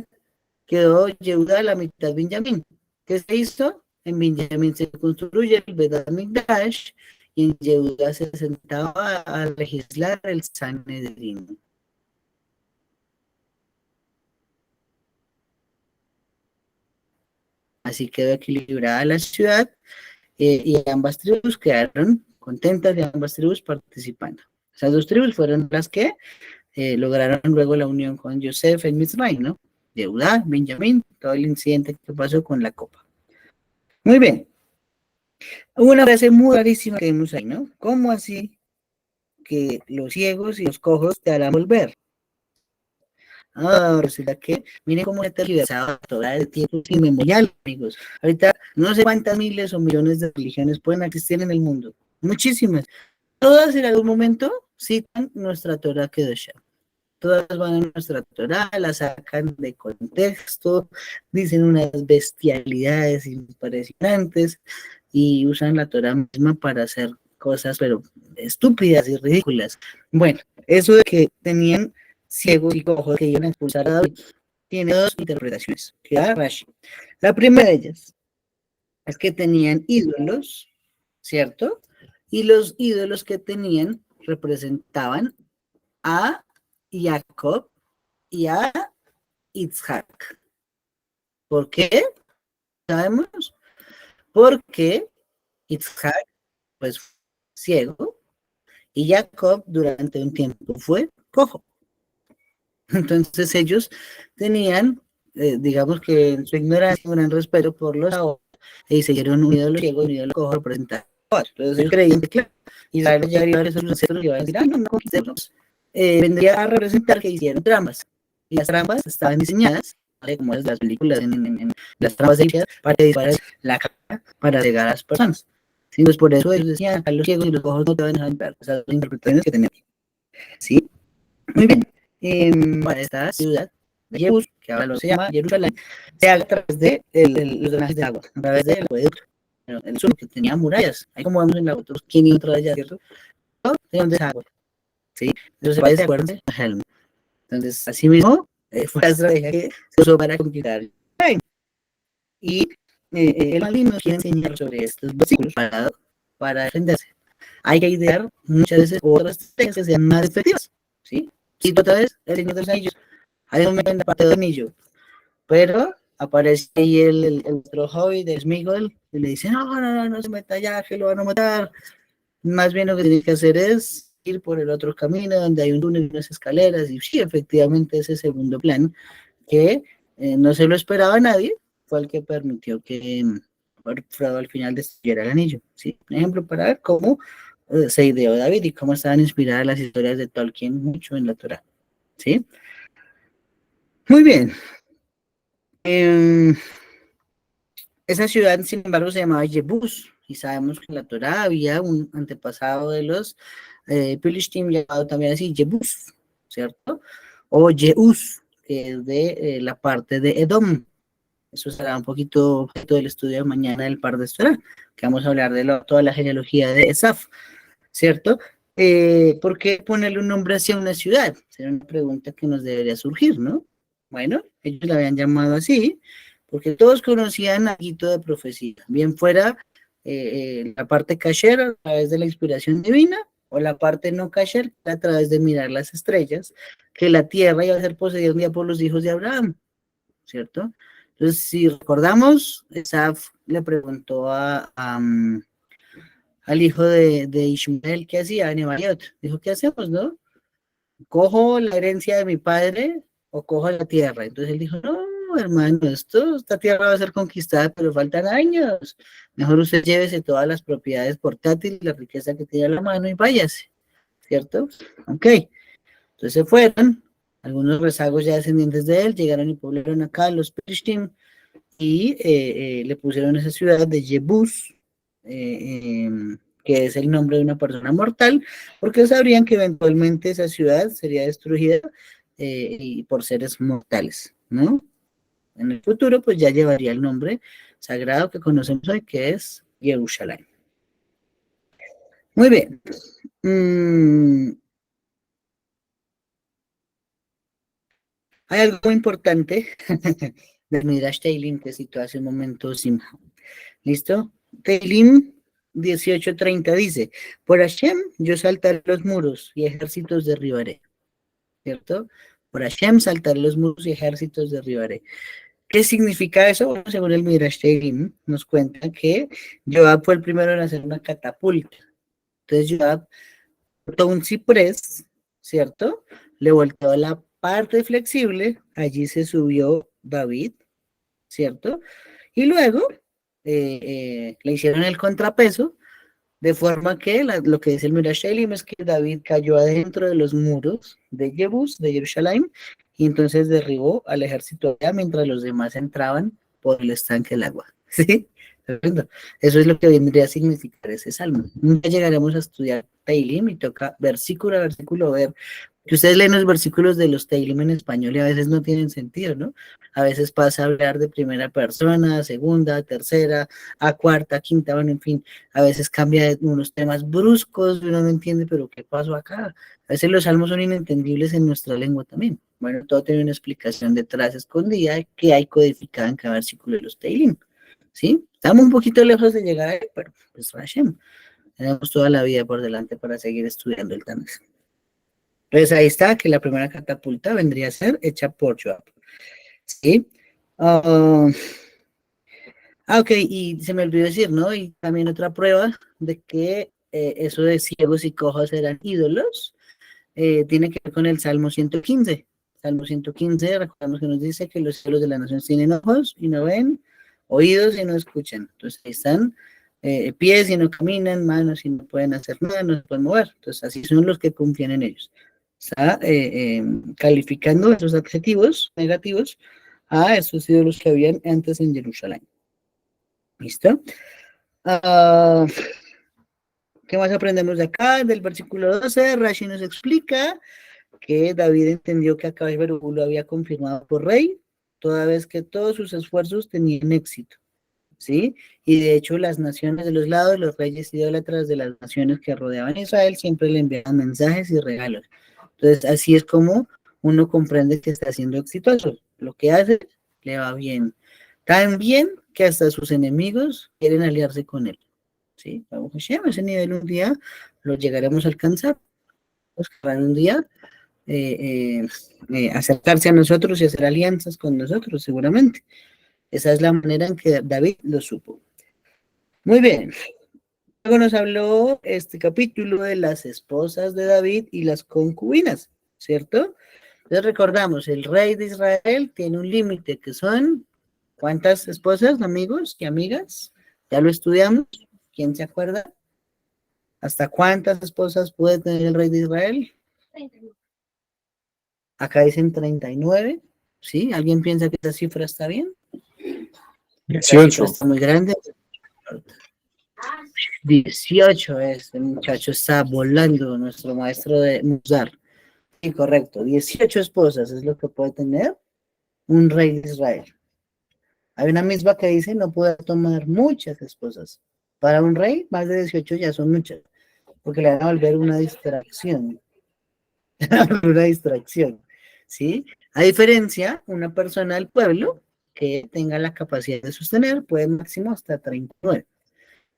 quedó Yehuda, la mitad Benjamín. ¿Qué se hizo? En Benjamín se construye el Bet Hamikdash y en Yehuda se sentaba a legislar el Sanedrín. Así quedó equilibrada la ciudad y ambas tribus quedaron contentas de ambas tribus participando. Esas dos tribus fueron las que lograron luego la unión con Yosef en Mitzrayim, ¿no? Yehuda, Benjamín, todo el incidente que pasó con la copa. Muy bien. Hubo una frase muy rarísima que vimos ahí, ¿no? ¿Cómo así que los ciegos y los cojos te harán volver? Ah, resulta que, miren cómo está tergiversado toda el tiempo inmemorial, amigos. Ahorita no sé cuántas miles o millones de religiones pueden existir en el mundo. Muchísimas. Todas en algún momento citan nuestra Torah Kedoshá. Todas van a nuestra Torah, la sacan de contexto, dicen unas bestialidades impresionantes y usan la Torah misma para hacer cosas, pero estúpidas y ridículas. Bueno, eso de que tenían ciegos y cojos que iban a expulsar a David tiene dos interpretaciones. La primera de ellas es que tenían ídolos, ¿cierto? Y los ídolos que tenían representaban a Jacob y a Isaac. ¿Por qué? sabemos? Porque Isaac, pues, fue ciego y Jacob durante un tiempo fue cojo. Entonces ellos tenían, digamos que en su ignorancia, un gran respeto por los sabios y se hicieron un ídolo ciego y un ídolo cojo representar. Entonces ellos creían que, claro, Israel llegaría a ver esos ancestros y iba a decir, ay, no, no conquistemos. Vendría a representar que hicieron trampas. Y las trampas estaban diseñadas, ¿vale? Como es las películas, en las trampas hechas para disparar la cara para llegar a las personas. Sí, pues por eso ellos decían, a los ciegos y los cojos no te van a dejar entrar. Esas interpretaciones que tenemos. ¿Sí? Muy bien. Para esta ciudad de Jebús, que ahora lo se llama Jerusalén, se haga a través de los drenajes de agua, a través del acueducto. Bueno, el sur, que tenía murallas, ahí como vemos en la foto, 500 de allá, ¿cierto? Todo tenía de agua, ¿sí? Entonces, parece de acuerdo a Helm. Entonces, así mismo, fue la estrategia que se usó para conquistar. Y el Malvin nos quiere enseñar sobre estos versículos para defenderse. Hay que idear muchas veces otras estrategias que sean más efectivas, ¿sí? Y otra vez, el Señor de los Anillos. Hay un momento en la parte del anillo, pero aparece ahí el otro hobbit de Smigol y le dice, no se meta allá, que lo van a matar. Más bien lo que tiene que hacer es ir por el otro camino donde hay un túnel y unas escaleras, y sí, efectivamente ese segundo plan, que no se lo esperaba a nadie, fue el que permitió que Frodo al final destruyera el anillo, ¿sí? Un ejemplo para ver cómo se ideó David y cómo estaban inspiradas las historias de Tolkien mucho en la Torá, ¿sí? Muy bien. Esa ciudad, sin embargo, se llamaba Jebús, y sabemos que en la Torá había un antepasado de los Pilishtim llamado también así, Jebús, ¿cierto? O Jeús, que es de la parte de Edom. Eso será un poquito objeto del estudio de mañana del par de Torá, que vamos a hablar de toda la genealogía de Esaf, ¿cierto? ¿Por qué ponerle un nombre hacia una ciudad? Será una pregunta que nos debería surgir, ¿no? Bueno, ellos la habían llamado así, porque todos conocían algo de profecía, bien fuera la parte kasher a través de la inspiración divina, o la parte no kasher a través de mirar las estrellas, que la tierra iba a ser poseída un día por los hijos de Abraham, ¿cierto? Entonces, si recordamos, Esaf le preguntó al hijo de Ishmael qué hacía, Nebaiot, dijo, ¿qué hacemos, no? ¿Cojo la herencia de mi padre o cojo la tierra? Entonces él dijo, no, hermano, esta tierra va a ser conquistada, pero faltan años. Mejor usted llévese todas las propiedades portátiles, la riqueza que tiene a la mano y váyase, ¿cierto? Ok, entonces se fueron, algunos rezagos ya descendientes de él, llegaron y poblaron acá los Perishtim y le pusieron esa ciudad de Jebús, que es el nombre de una persona mortal, porque sabrían que eventualmente esa ciudad sería destruida y por seres mortales, ¿no? En el futuro, pues ya llevaría el nombre sagrado que conocemos hoy, que es Jerusalén. Muy bien. Hay algo muy importante del Midrash Teilim que citó hace un momento Simha. ¿Listo? Teilim 18:30 dice, por Hashem yo saltaré los muros y ejércitos derribaré, ¿cierto? Por Hashem saltaré los muros y ejércitos derribaré. ¿Qué significa eso? Bueno, según el Midrash Teilim, nos cuenta que Joab fue el primero en hacer una catapulta. Entonces Joab cortó un ciprés, ¿cierto? Le volteó la parte flexible, allí se subió David, ¿cierto? Y luego le hicieron el contrapeso, de forma que lo que dice el Midrash Elim es que David cayó adentro de los muros de Jebús, de Jerusalén, y entonces derribó al ejército allá mientras los demás entraban por el estanque del agua. ¿Sí? Eso es lo que vendría a significar ese salmo. Nunca llegaremos a estudiar Teilim y toca versículo a versículo ver que ustedes leen los versículos de los Teilim en español y a veces no tienen sentido, ¿no? A veces pasa a hablar de primera persona, segunda, tercera, a cuarta, quinta, bueno, en fin, a veces cambia de unos temas bruscos, uno no entiende, pero ¿qué pasó acá? A veces los salmos son inentendibles en nuestra lengua también. Bueno, todo tiene una explicación detrás escondida que hay codificada en cada versículo de los Teilim, ¿sí? Estamos un poquito lejos de llegar ahí, pero pues Hashem, tenemos toda la vida por delante para seguir estudiando el Tanakh. Entonces ahí está, que la primera catapulta vendría a ser hecha por Joab. ¿Sí? Ah, ok, y se me olvidó decir, ¿no? Y también otra prueba de que eso de ciegos y cojos eran ídolos, tiene que ver con el Salmo 115. Salmo 115, recordamos que nos dice que los cielos de la nación tienen ojos y no ven, oídos y no escuchan. Entonces ahí están pies y no caminan, manos y no pueden hacer nada, no se pueden mover. Entonces así son los que confían en ellos. Está calificando esos adjetivos negativos a esos ídolos que habían antes en Jerusalén. ¿Listo? Ah, ¿qué más aprendemos de acá? Del versículo 12, Rashi nos explica que David entendió que Akash Berú lo había confirmado por rey, toda vez que todos sus esfuerzos tenían éxito, ¿sí? Y de hecho las naciones de los lados, los reyes idólatras de las naciones que rodeaban a Israel, siempre le enviaban mensajes y regalos. Entonces, así es como uno comprende que está siendo exitoso. Lo que hace le va bien. Tan bien que hasta sus enemigos quieren aliarse con él. ¿Sí? Vamos a ese nivel un día lo llegaremos a alcanzar. Pues, un día acercarse a nosotros y hacer alianzas con nosotros, seguramente. Esa es la manera en que David lo supo. Muy bien. Luego nos habló este capítulo de las esposas de David y las concubinas, ¿cierto? Entonces recordamos, el rey de Israel tiene un límite que son, ¿cuántas esposas, amigos y amigas? Ya lo estudiamos. ¿Quién se acuerda? ¿Hasta cuántas esposas puede tener el rey de Israel? 39. Acá dicen 39. ¿Sí? ¿Alguien piensa que esa cifra está bien? La cifra 18. está muy grande. 18 este muchacho está volando, nuestro maestro de Musar. Sí, correcto. 18 esposas es lo que puede tener un rey de Israel. Hay una misma que dice no puede tomar muchas esposas. Para un rey, más de 18 ya son muchas, porque le van a volver una distracción. Una distracción, ¿sí? A diferencia, una persona del pueblo que tenga la capacidad de sostener puede máximo hasta 39,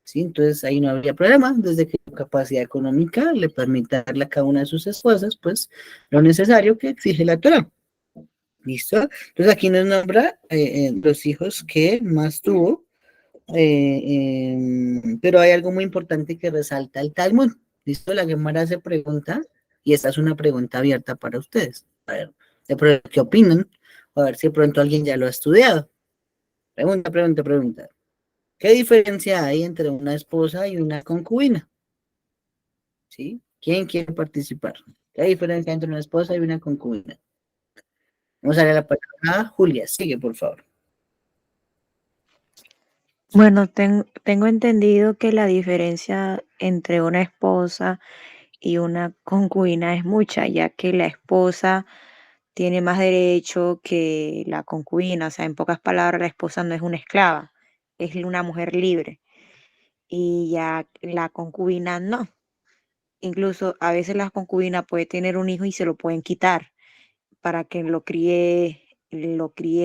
¿sí? Entonces ahí no habría problema, desde que su capacidad económica le permita darle a cada una de sus esposas, pues, lo necesario que exige la Torá. ¿Listo? Entonces aquí nos nombra los hijos que más tuvo, pero hay algo muy importante que resalta el Talmud. ¿Listo? La Gemara se pregunta, y esta es una pregunta abierta para ustedes. A ver, ¿qué opinan? A ver si de pronto alguien ya lo ha estudiado. Pregunta, pregunta, pregunta. ¿Qué diferencia hay entre una esposa y una concubina? ¿Sí? ¿Quién quiere participar? ¿Qué diferencia hay entre una esposa y una concubina? Vamos a darle la palabra a Julia. Sigue, por favor. Bueno, tengo entendido que la diferencia entre una esposa y una concubina es mucha, ya que la esposa tiene más derecho que la concubina. O sea, en pocas palabras, la esposa no es una esclava, es una mujer libre. Y ya la concubina no. Incluso a veces la concubina puede tener un hijo y se lo pueden quitar para que lo críe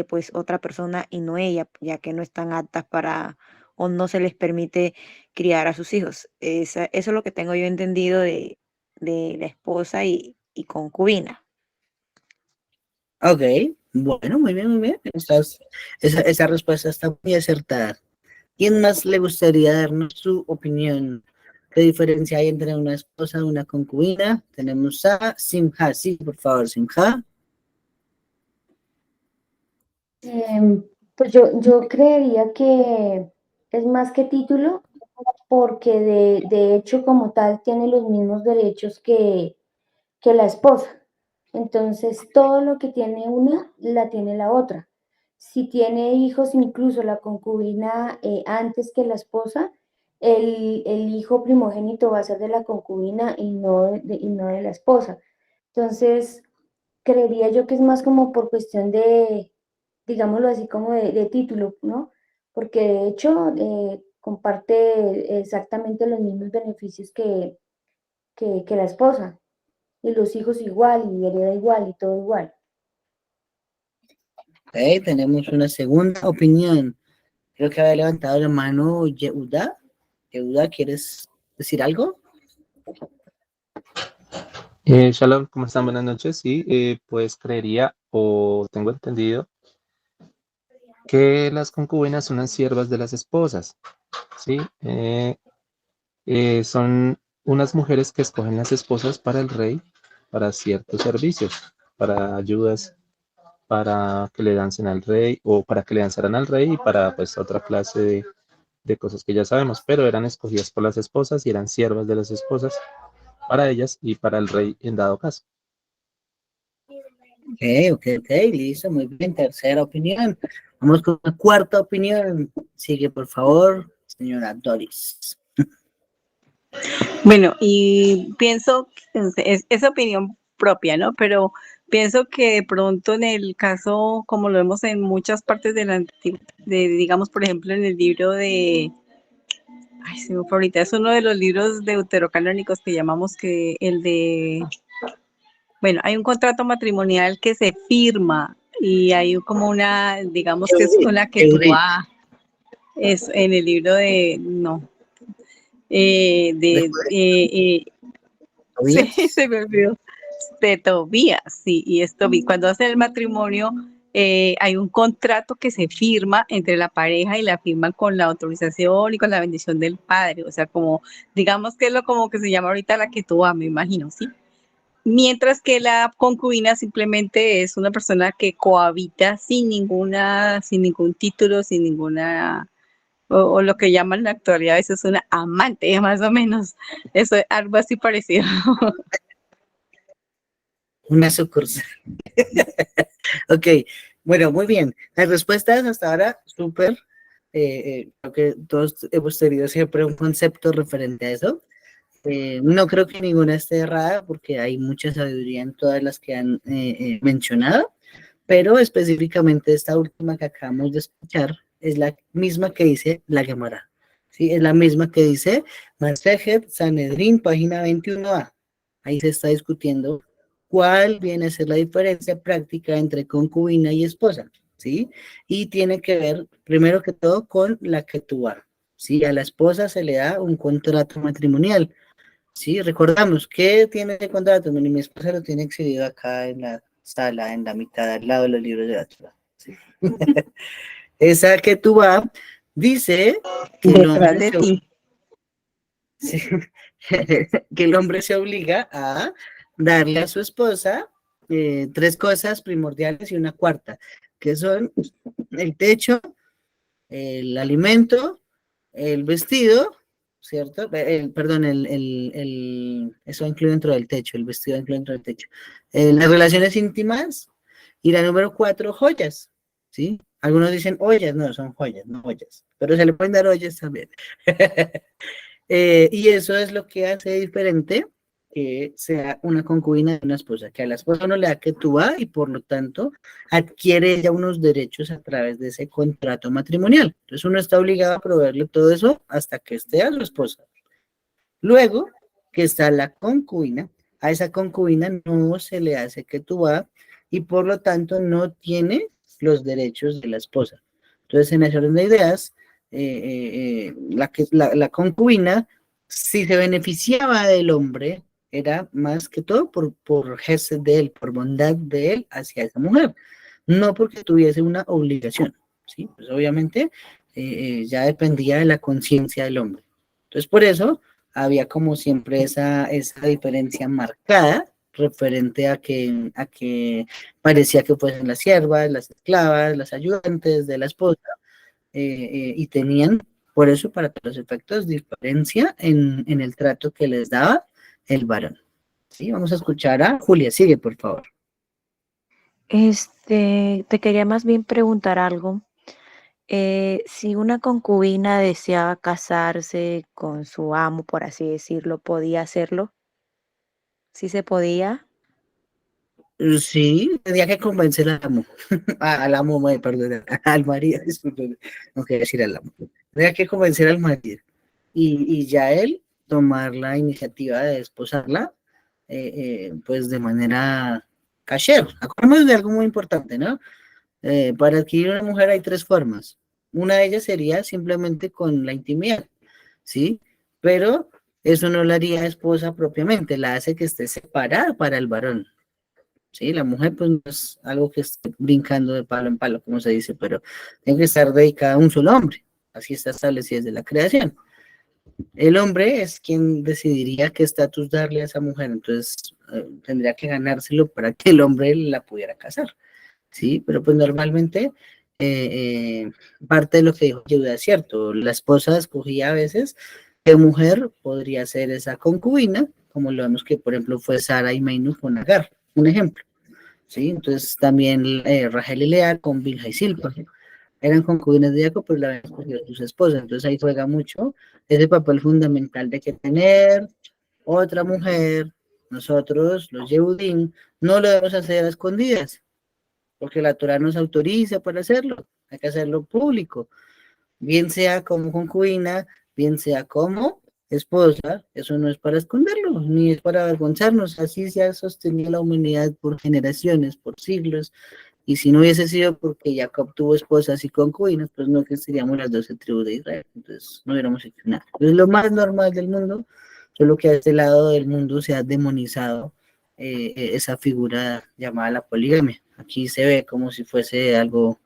pues otra persona y no ella, ya que no están aptas para o no se les permite criar a sus hijos. Eso es lo que tengo yo entendido de la esposa y concubina. Ok, bueno, muy bien, muy bien. Esa respuesta está muy acertada. ¿Quién más le gustaría darnos su opinión? ¿Qué diferencia hay entre una esposa y una concubina? Tenemos a Simha. Sí, por favor, Simha. Pues yo creería que es más que título, porque de hecho como tal tiene los mismos derechos que la esposa. Entonces, todo lo que tiene una, la tiene la otra. Si tiene hijos, incluso la concubina antes que la esposa, el hijo primogénito va a ser de la concubina y no de la esposa. Entonces, creería yo que es más como por cuestión de, digámoslo así, como de título, ¿no? Porque de hecho comparte exactamente los mismos beneficios que la esposa, y los hijos igual, y hereda igual, y todo igual. Ok, tenemos una segunda opinión. Creo que había levantado la mano Yehuda. Yehuda, ¿quieres decir algo? Shalom, ¿cómo están? Buenas noches. Sí, pues creería o tengo entendido que las concubinas son las siervas de las esposas, ¿sí? Son unas mujeres que escogen las esposas para el rey, para ciertos servicios, para ayudas, para que le dancen al rey o para que le danzaran al rey y para pues otra clase de cosas que ya sabemos, pero eran escogidas por las esposas y eran siervas de las esposas para ellas y para el rey en dado caso. Ok, listo, muy bien, tercera opinión. Vamos con la cuarta opinión. Sigue, por favor, señora Doris. Bueno, y pienso, es opinión propia, ¿no? Pero pienso que de pronto en el caso, como lo vemos en muchas partes de digamos, por ejemplo, en el libro ay, se me fue ahorita, es uno de los libros deuterocanónicos que llamamos que el de, bueno, hay un contrato matrimonial que se firma y hay como una, digamos que es una que tú Eurit, es en el libro de, no, ¿de sí, Tobías? se me olvidó, de Tobías, sí, y es Tobías. Cuando hacen el matrimonio, hay un contrato que se firma entre la pareja y la firman con la autorización y con la bendición del padre, o sea, como, digamos que es lo como que se llama ahorita la que tú me imagino, ¿sí? Mientras que la concubina simplemente es una persona que cohabita sin ningún título, sin ninguna, o lo que llaman en la actualidad a veces una amante, más o menos. Eso es algo así parecido. Una sucursal. Ok, bueno, muy bien. Las respuestas hasta ahora, súper. Creo que todos hemos tenido siempre un concepto referente a eso. No creo que ninguna esté errada porque hay mucha sabiduría en todas las que han mencionado, pero específicamente esta última que acabamos de escuchar es la misma que dice la Gemara. Sí, es la misma que dice Masejet Sanedrín, página 21a. Ahí se está discutiendo cuál viene a ser la diferencia práctica entre concubina y esposa, ¿sí? Y tiene que ver, primero que todo, con la ketubá, ¿sí? A la esposa se le da un contrato matrimonial, ¿sí? Recordamos que tiene el contrato, mi esposa lo tiene exhibido acá en la sala, en la mitad, al lado de los libros de la Torá, ¿sí? Esa ketubá dice que el Detrás hombre de se ti. sí, que el hombre se obliga a darle a su esposa tres cosas primordiales y una cuarta, que son el techo, el alimento, el vestido, ¿cierto? Perdón, eso incluye dentro del techo, el vestido incluye dentro del techo. Las relaciones íntimas y la número cuatro, joyas, ¿sí? Algunos dicen ollas, no, son joyas, no ollas, pero se le pueden dar ollas también. Y eso es lo que hace diferente que sea una concubina de una esposa, que a la esposa no le da que tú va y por lo tanto adquiere ella unos derechos a través de ese contrato matrimonial. Entonces uno está obligado a proveerle todo eso hasta que esté a su esposa. Luego que está la concubina, a esa concubina no se le hace que tú va y por lo tanto no tiene los derechos de la esposa. Entonces en ese orden de ideas, la concubina, si se beneficiaba del hombre, era más que todo por gesed de él, por bondad de él hacia esa mujer, no porque tuviese una obligación, ¿sí? Pues obviamente ya dependía de la conciencia del hombre. Entonces por eso había como siempre esa diferencia marcada referente a que parecía que fuesen las siervas, las esclavas, las ayudantes de la esposa, y tenían, por eso, para todos los efectos, diferencia en el trato que les daba el varón. Sí, vamos a escuchar a Julia, sigue, por favor. Te quería más bien preguntar algo. Si una concubina deseaba casarse con su amo, por así decirlo, ¿podía hacerlo? ¿Sí se podía? Sí, tenía que convencer al amo, al amo, perdón, al marido, disculpe, no quería decir al amo. Tenía que convencer al marido y ya él tomar la iniciativa de desposarla, pues de manera kasher. Acordémonos de algo muy importante, ¿no? Para adquirir una mujer hay tres formas. Una de ellas sería simplemente con la intimidad, ¿sí? Pero eso no la haría esposa propiamente, la hace que esté separada para el varón. ¿sí? La mujer pues no es algo que esté brincando de palo en palo, como se dice, pero tiene que estar dedicada a un solo hombre, así está establecido desde la creación. El hombre es quien decidiría qué estatus darle a esa mujer, entonces tendría que ganárselo para que el hombre la pudiera casar, ¿sí? Pero pues normalmente parte de lo que dijo Yehuda es cierto, la esposa escogía a veces qué mujer podría ser esa concubina, como lo vemos que por ejemplo fue Sara y Mainú con Agar, un ejemplo, ¿sí? Entonces también Rachel y Lea con Bilhah y Silpa eran concubinas de Jacob, pero la habían escogido sus esposas. Entonces ahí juega mucho ese papel fundamental de que tener otra mujer, nosotros, los Yehudim, no lo debemos hacer a escondidas, porque la Torah nos autoriza para hacerlo, hay que hacerlo público, bien sea como concubina, bien sea como esposa, eso no es para esconderlo, ni es para avergonzarnos, así se ha sostenido la humanidad por generaciones, por siglos, y si no hubiese sido porque Jacob tuvo esposas y concubinas, pues no que seríamos las 12 tribus de Israel, entonces no hubiéramos hecho nada. Es lo más normal del mundo, solo que a este lado del mundo se ha demonizado esa figura llamada la poligamia. Aquí se ve como si fuese algo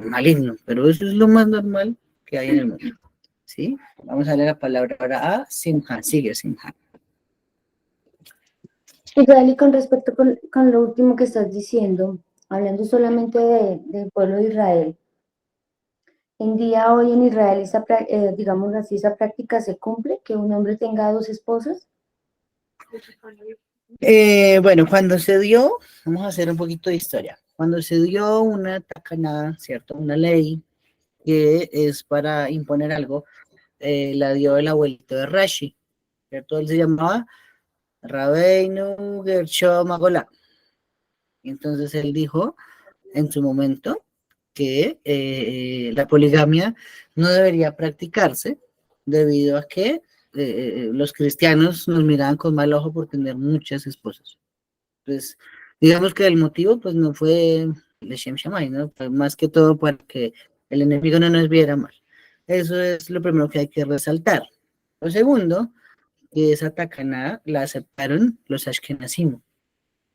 maligno, pero eso es lo más normal que hay en el mundo. ¿Sí? Vamos a leer la palabra ahora a Simha. Sigue, Simha. Israel, y con respecto con lo último que estás diciendo, hablando solamente del pueblo de Israel, en día hoy en Israel, digamos así, esa práctica se cumple, que un hombre tenga dos esposas. Bueno, cuando se dio, vamos a hacer un poquito de historia. Cuando se dio una tacaná, ¿cierto? Una ley que es para imponer algo, la dio el abuelito de Rashi, ¿cierto? Él se llamaba Rabbeinu Gershom Agolá. Entonces él dijo en su momento que la poligamia no debería practicarse debido a que los cristianos nos miraban con mal ojo por tener muchas esposas. Pues digamos que el motivo pues no fue Leshem Shammai, ¿no? Fue más que todo para que el enemigo no nos viera mal. Eso es lo primero que hay que resaltar. Lo segundo, que esa tacaná la aceptaron los Ashkenazim.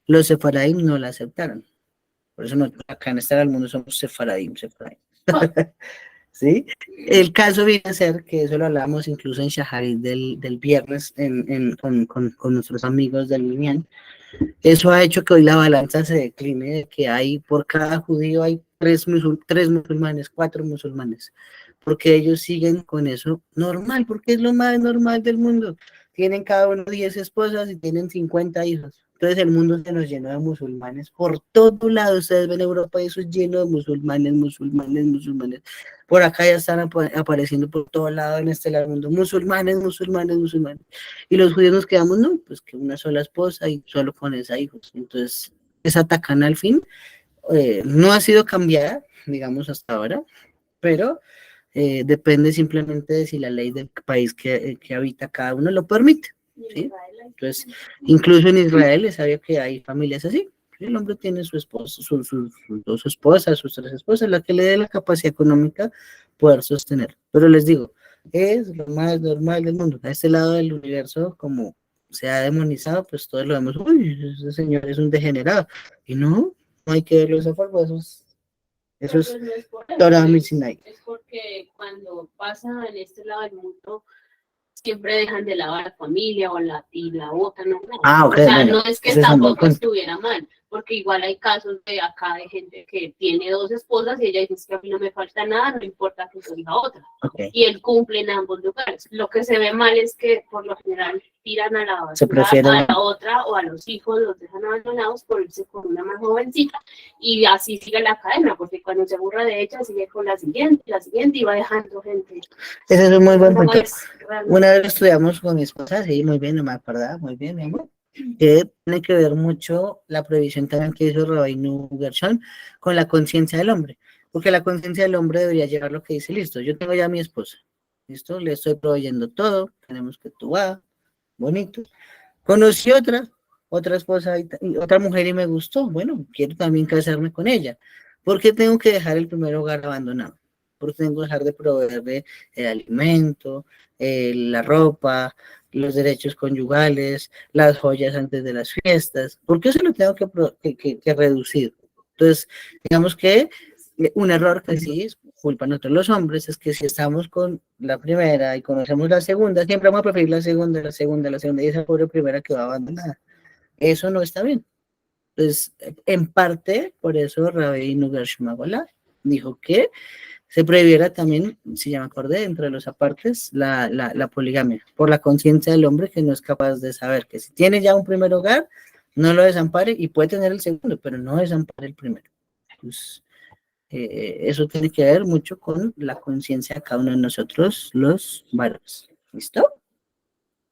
Los Sefaradim no la aceptaron. Por eso nosotros acá en este mundo somos Sefaradim. ¿Sí? El caso viene a ser que eso lo hablamos incluso en Shaharit del viernes con nuestros amigos del Minyan. Eso ha hecho que hoy la balanza se decline, de que hay por cada judío hay tres musulmanes, 4 musulmanes, porque ellos siguen con eso normal, porque es lo más normal del mundo. Tienen cada uno 10 esposas y tienen 50 hijos. Entonces el mundo se nos llenó de musulmanes por todo lado. Ustedes ven Europa y eso es lleno de musulmanes. Por acá ya están apareciendo por todo lado en este lado del mundo. Musulmanes. Y los judíos nos quedamos, no, pues que una sola esposa y solo con esa hijos. Entonces, esa tacana al fin no ha sido cambiada, digamos, hasta ahora, pero depende simplemente de si la ley del país que habita cada uno lo permite. ¿Sí? Entonces, incluso en Israel es sabido que hay familias así. El hombre tiene su esposa, sus 2 esposas, sus 3 esposas, la que le dé la capacidad económica poder sostener. Pero les digo, es lo más normal del mundo. A este lado del universo, como se ha demonizado, pues todos lo vemos, uy, ese señor es un degenerado. Y no hay que verlo de esa forma, eso es Torah Misinai. Es porque cuando pasa en este lado del mundo, siempre dejan de lado a la familia y la otra, no. Ah, okay, o sea, bueno, no es que tampoco estuviera mal, porque igual hay casos de acá de gente que tiene 2 esposas y ella dice que a mí no me falta nada, no importa que soy la otra. Okay. Y él cumple en ambos lugares. Lo que se ve mal es que por lo general tiran a la otra o a los hijos, los dejan abandonados por irse con una más jovencita y así sigue la cadena, porque cuando se aburra de ella sigue con la siguiente y va dejando gente. Ese es un muy buen punto. Una vez estudiamos con mi esposa, sí, muy bien, no me acordaba, muy bien, mi amor, que tiene que ver mucho la prohibición también que hizo Rabbeinu Gershon con la conciencia del hombre, porque la conciencia del hombre debería llevar lo que dice, listo, yo tengo ya a mi esposa, listo, le estoy proveyendo todo, tenemos que actuar, bonito, conocí otra esposa y otra mujer y me gustó, bueno, quiero también casarme con ella, ¿por qué tengo que dejar el primer hogar abandonado? Porque tengo que dejar de proveerle el alimento, la ropa, los derechos conyugales, las joyas antes de las fiestas. ¿Por qué se lo tengo que reducir? Entonces, digamos que un error que sí es culpa de nosotros los hombres es que si estamos con la primera y conocemos la segunda, siempre vamos a preferir la segunda, y esa pobre primera que va abandonada. Eso no está bien. Entonces, en parte, por eso Rabbeinu Gershom Aguilar dijo que se prohibiera también, si ya me acordé, entre los apartes, la poligamia, por la conciencia del hombre que no es capaz de saber que si tiene ya un primer hogar, no lo desampare y puede tener el segundo, pero no desampare el primero. Pues, eso tiene que ver mucho con la conciencia de cada uno de nosotros, los varones. ¿Listo?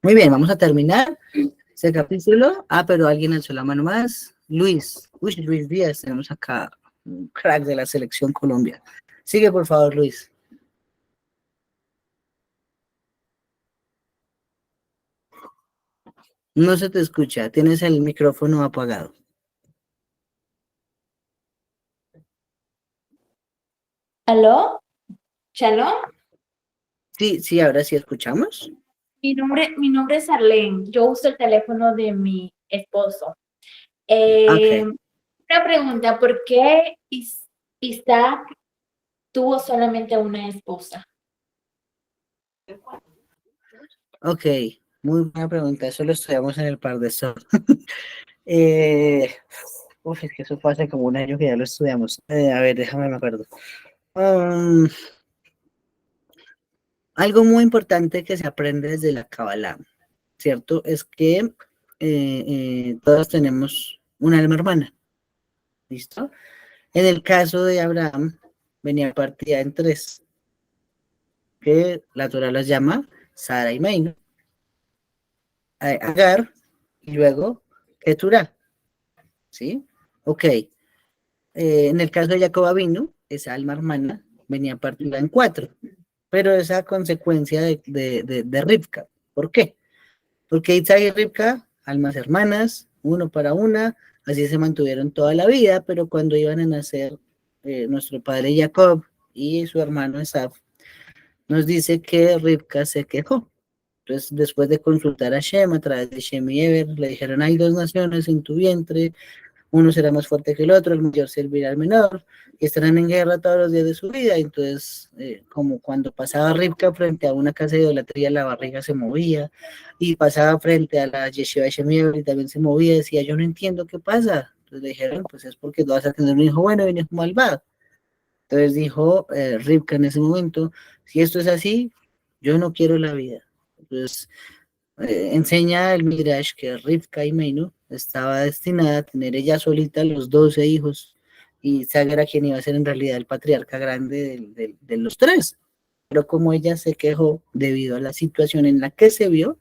Muy bien, vamos a terminar ese capítulo. Pero alguien alzó la mano más. Luis Díaz, tenemos acá un crack de la selección Colombia. Sigue, por favor, Luis. No se te escucha, tienes el micrófono apagado. ¿Aló? ¿Shalom? Sí, ahora sí escuchamos. Mi nombre es Arlene. Yo uso el teléfono de mi esposo. Okay. Una pregunta, ¿por qué Isaac tuvo solamente una esposa? Ok, muy buena pregunta. Eso lo estudiamos en el par de Sol. Es que eso fue hace como un año que ya lo estudiamos. A ver, déjame me acuerdo. Algo muy importante que se aprende desde la Kabbalah, ¿cierto? Es que todos tenemos una alma hermana. ¿Listo? En el caso de Abraham, venía partida en 3, que la Torah las llama Sara y Meino, Agar, y luego Keturah, ¿sí? Ok. En el caso de Jacob Avinu, esa alma hermana venía partida en 4, pero esa consecuencia de Rivka. ¿Por qué? Porque Isaac y Rivka, almas hermanas, uno para una, así se mantuvieron toda la vida, pero cuando iban a nacer nuestro padre Jacob y su hermano Esaf, nos dice que Rivka se quejó. Entonces, después de consultar a Shem, a través de Shem y Eber, le dijeron, hay 2 naciones en tu vientre, uno será más fuerte que el otro, el mayor servirá al menor, y estarán en guerra todos los días de su vida. Entonces, como cuando pasaba Rivka frente a una casa de idolatría, la barriga se movía, y pasaba frente a la yeshiva de Shem y Eber, y también se movía, decía, yo no entiendo qué pasa. Entonces le dijeron, pues es porque tú vas a tener un hijo bueno y un hijo malvado. Entonces dijo Rivka en ese momento, si esto es así, yo no quiero la vida. Entonces, enseña el Midrash que Rivka y Meinu estaba destinada a tener ella solita los 12 hijos, y Isaac era quien iba a ser en realidad el patriarca grande de los 3. Pero como ella se quejó debido a la situación en la que se vio,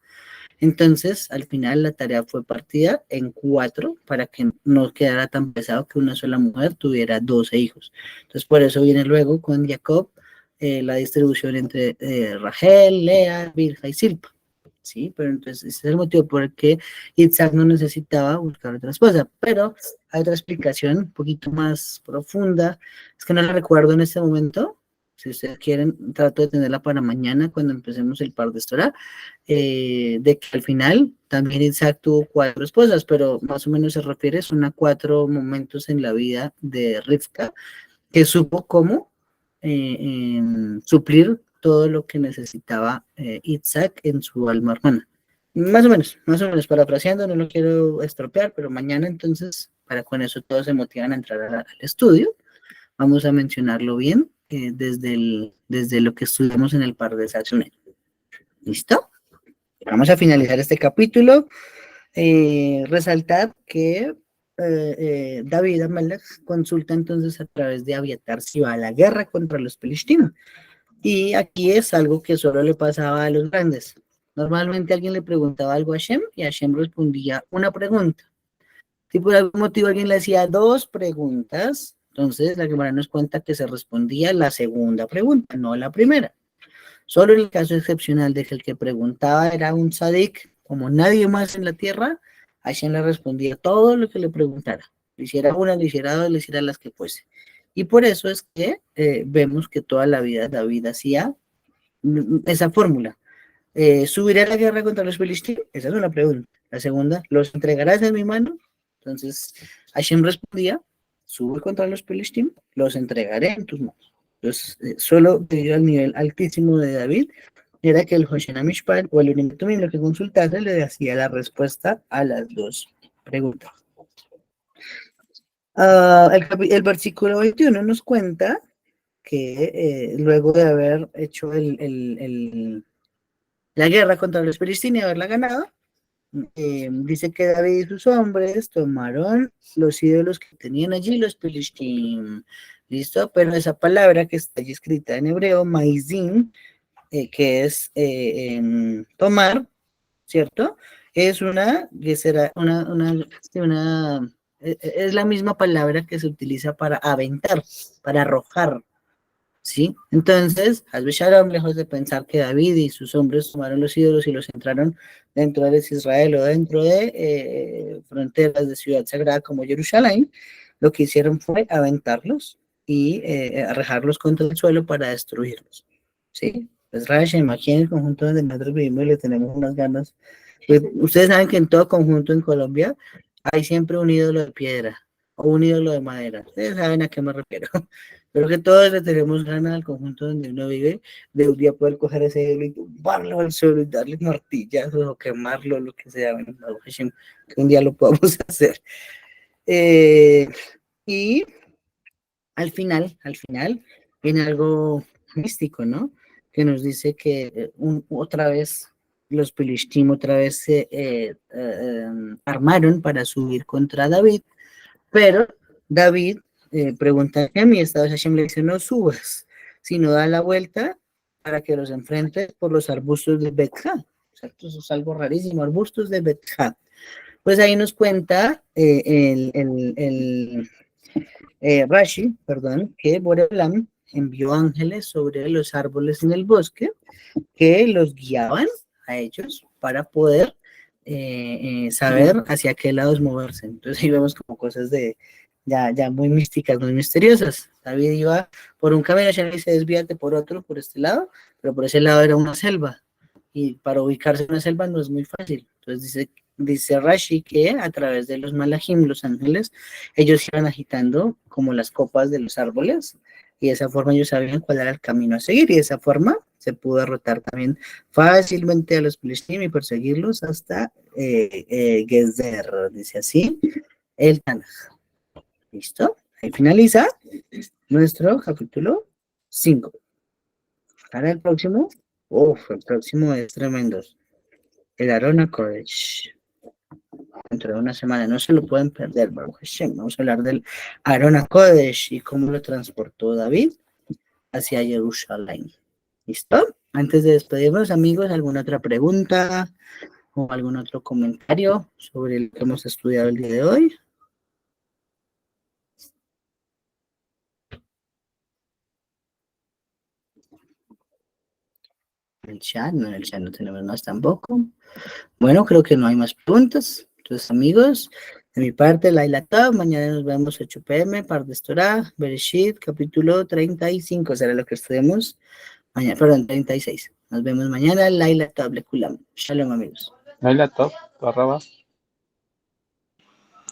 entonces al final la tarea fue partida en 4 para que no quedara tan pesado que una sola mujer tuviera 12 hijos. Entonces por eso viene luego con Jacob la distribución entre Rachel, Lea, Bilha y Silpa. Sí, pero entonces ese es el motivo por el que Isaac no necesitaba buscar otra esposa. Pero hay otra explicación un poquito más profunda, es que no la recuerdo en este momento. Si ustedes quieren, trato de tenerla para mañana cuando empecemos el par de Torah, de que al final también Isaac tuvo 4 esposas, pero más o menos se refiere a 4 momentos en la vida de Rivka, que supo cómo suplir todo lo que necesitaba Isaac en su alma hermana. Más o menos, parafraseando, no lo quiero estropear, pero mañana entonces, para con eso todos se motivan a entrar al estudio, vamos a mencionarlo bien desde lo que estudiamos en el par de Satsuné. ¿Listo? Vamos a finalizar este capítulo. Resaltar que David Amelech consulta entonces a través de Abiatar si va a la guerra contra los Pelishtim. Y aquí es algo que solo le pasaba a los grandes. Normalmente alguien le preguntaba algo a Hashem y Hashem respondía una pregunta. Si por algún motivo alguien le hacía 2 preguntas, entonces la Gemara nos cuenta que se respondía la segunda pregunta, no la primera. Solo en el caso excepcional de que el que preguntaba era un tzadik, como nadie más en la tierra, Hashem le respondía todo lo que le preguntara. Le hiciera una, le hiciera 2, le hiciera las que fuese. Y por eso es que vemos que toda la vida David hacía esa fórmula. ¿Subiré a la guerra contra los filisteos? Esa es una pregunta. La segunda, ¿los entregarás en mi mano? Entonces, Hashem respondía, sube contra los filisteos, los entregaré en tus manos. Entonces, solo debido al nivel altísimo de David, era que el Hoshena Mishpat o el Urim Tumim, lo que consultase, le hacía la respuesta a las dos preguntas. El versículo 21 nos cuenta que luego de haber hecho la guerra contra los filisteos y haberla ganado, dice que David y sus hombres tomaron los ídolos que tenían allí los filisteos. ¿Listo? Pero esa palabra que está allí escrita en hebreo, maizim, que es tomar, ¿cierto? Es es la misma palabra que se utiliza para aventar, para arrojar, ¿sí? Entonces, Hasbe Shalom, lejos de pensar que David y sus hombres tomaron los ídolos y los entraron dentro de Israel o dentro de fronteras de ciudad sagrada como Jerusalén, lo que hicieron fue aventarlos y arrojarlos contra el suelo para destruirlos, ¿sí? Pues Rashem, aquí en el conjunto donde nosotros vivimos y le tenemos unas ganas. Pues, ustedes saben que en todo conjunto en Colombia hay siempre un ídolo de piedra o un ídolo de madera. Ustedes saben a qué me refiero. Pero que todos le tenemos ganas al conjunto donde uno vive de un día poder coger ese ídolo y tumbarlo al suelo y darle martillazos o quemarlo, lo que sea. Bueno, que un día lo podamos hacer. Y al final, viene algo místico, ¿no? Que nos dice que otra vez los Pelishtim otra vez se armaron para subir contra David, pero David pregunta a mí, esta vez Hashem le dice, no subas, sino da la vuelta para que los enfrentes por los arbustos de Bet-Ha. O sea, eso es algo rarísimo, arbustos de Bet-Ha. Pues ahí nos cuenta Rashi, que Boreolam envió ángeles sobre los árboles en el bosque que los guiaban a ellos para poder saber hacia qué lados moverse. Entonces ahí vemos como cosas ya muy místicas, muy misteriosas. David iba por un camino, Hashem le dice, desvíate por otro, por este lado, pero por ese lado era una selva, y para ubicarse en una selva no es muy fácil. Entonces dice Rashi que a través de los malajim, los ángeles, ellos iban agitando como las copas de los árboles, y de esa forma ellos sabían cuál era el camino a seguir, y de esa forma se pudo derrotar también fácilmente a los Pelishtim y perseguirlos hasta Gezer, dice así el Tanaj. ¿Listo? Ahí finaliza nuestro capítulo 5. Para el próximo, el próximo es tremendo. El Arona Kodesh. Dentro de una semana, no se lo pueden perder, Baruch Hashem. Vamos a hablar del Arona Kodesh y cómo lo transportó David hacia Jerusalén. ¿Listo? Antes de despedirnos, amigos, ¿alguna otra pregunta o algún otro comentario sobre lo que hemos estudiado el día de hoy? En el chat no tenemos más tampoco. Bueno, creo que no hay más preguntas. Entonces, amigos, de mi parte, Laila Tov, mañana nos vemos 8 p.m., Pardes Torah, Bereshit, capítulo 35, será lo que estudiemos mañana, perdón, 36. Nos vemos mañana, Laila Tov, Lekulam. Shalom, amigos. Laila Top, Barrabás.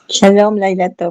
Shalom, Laila Top.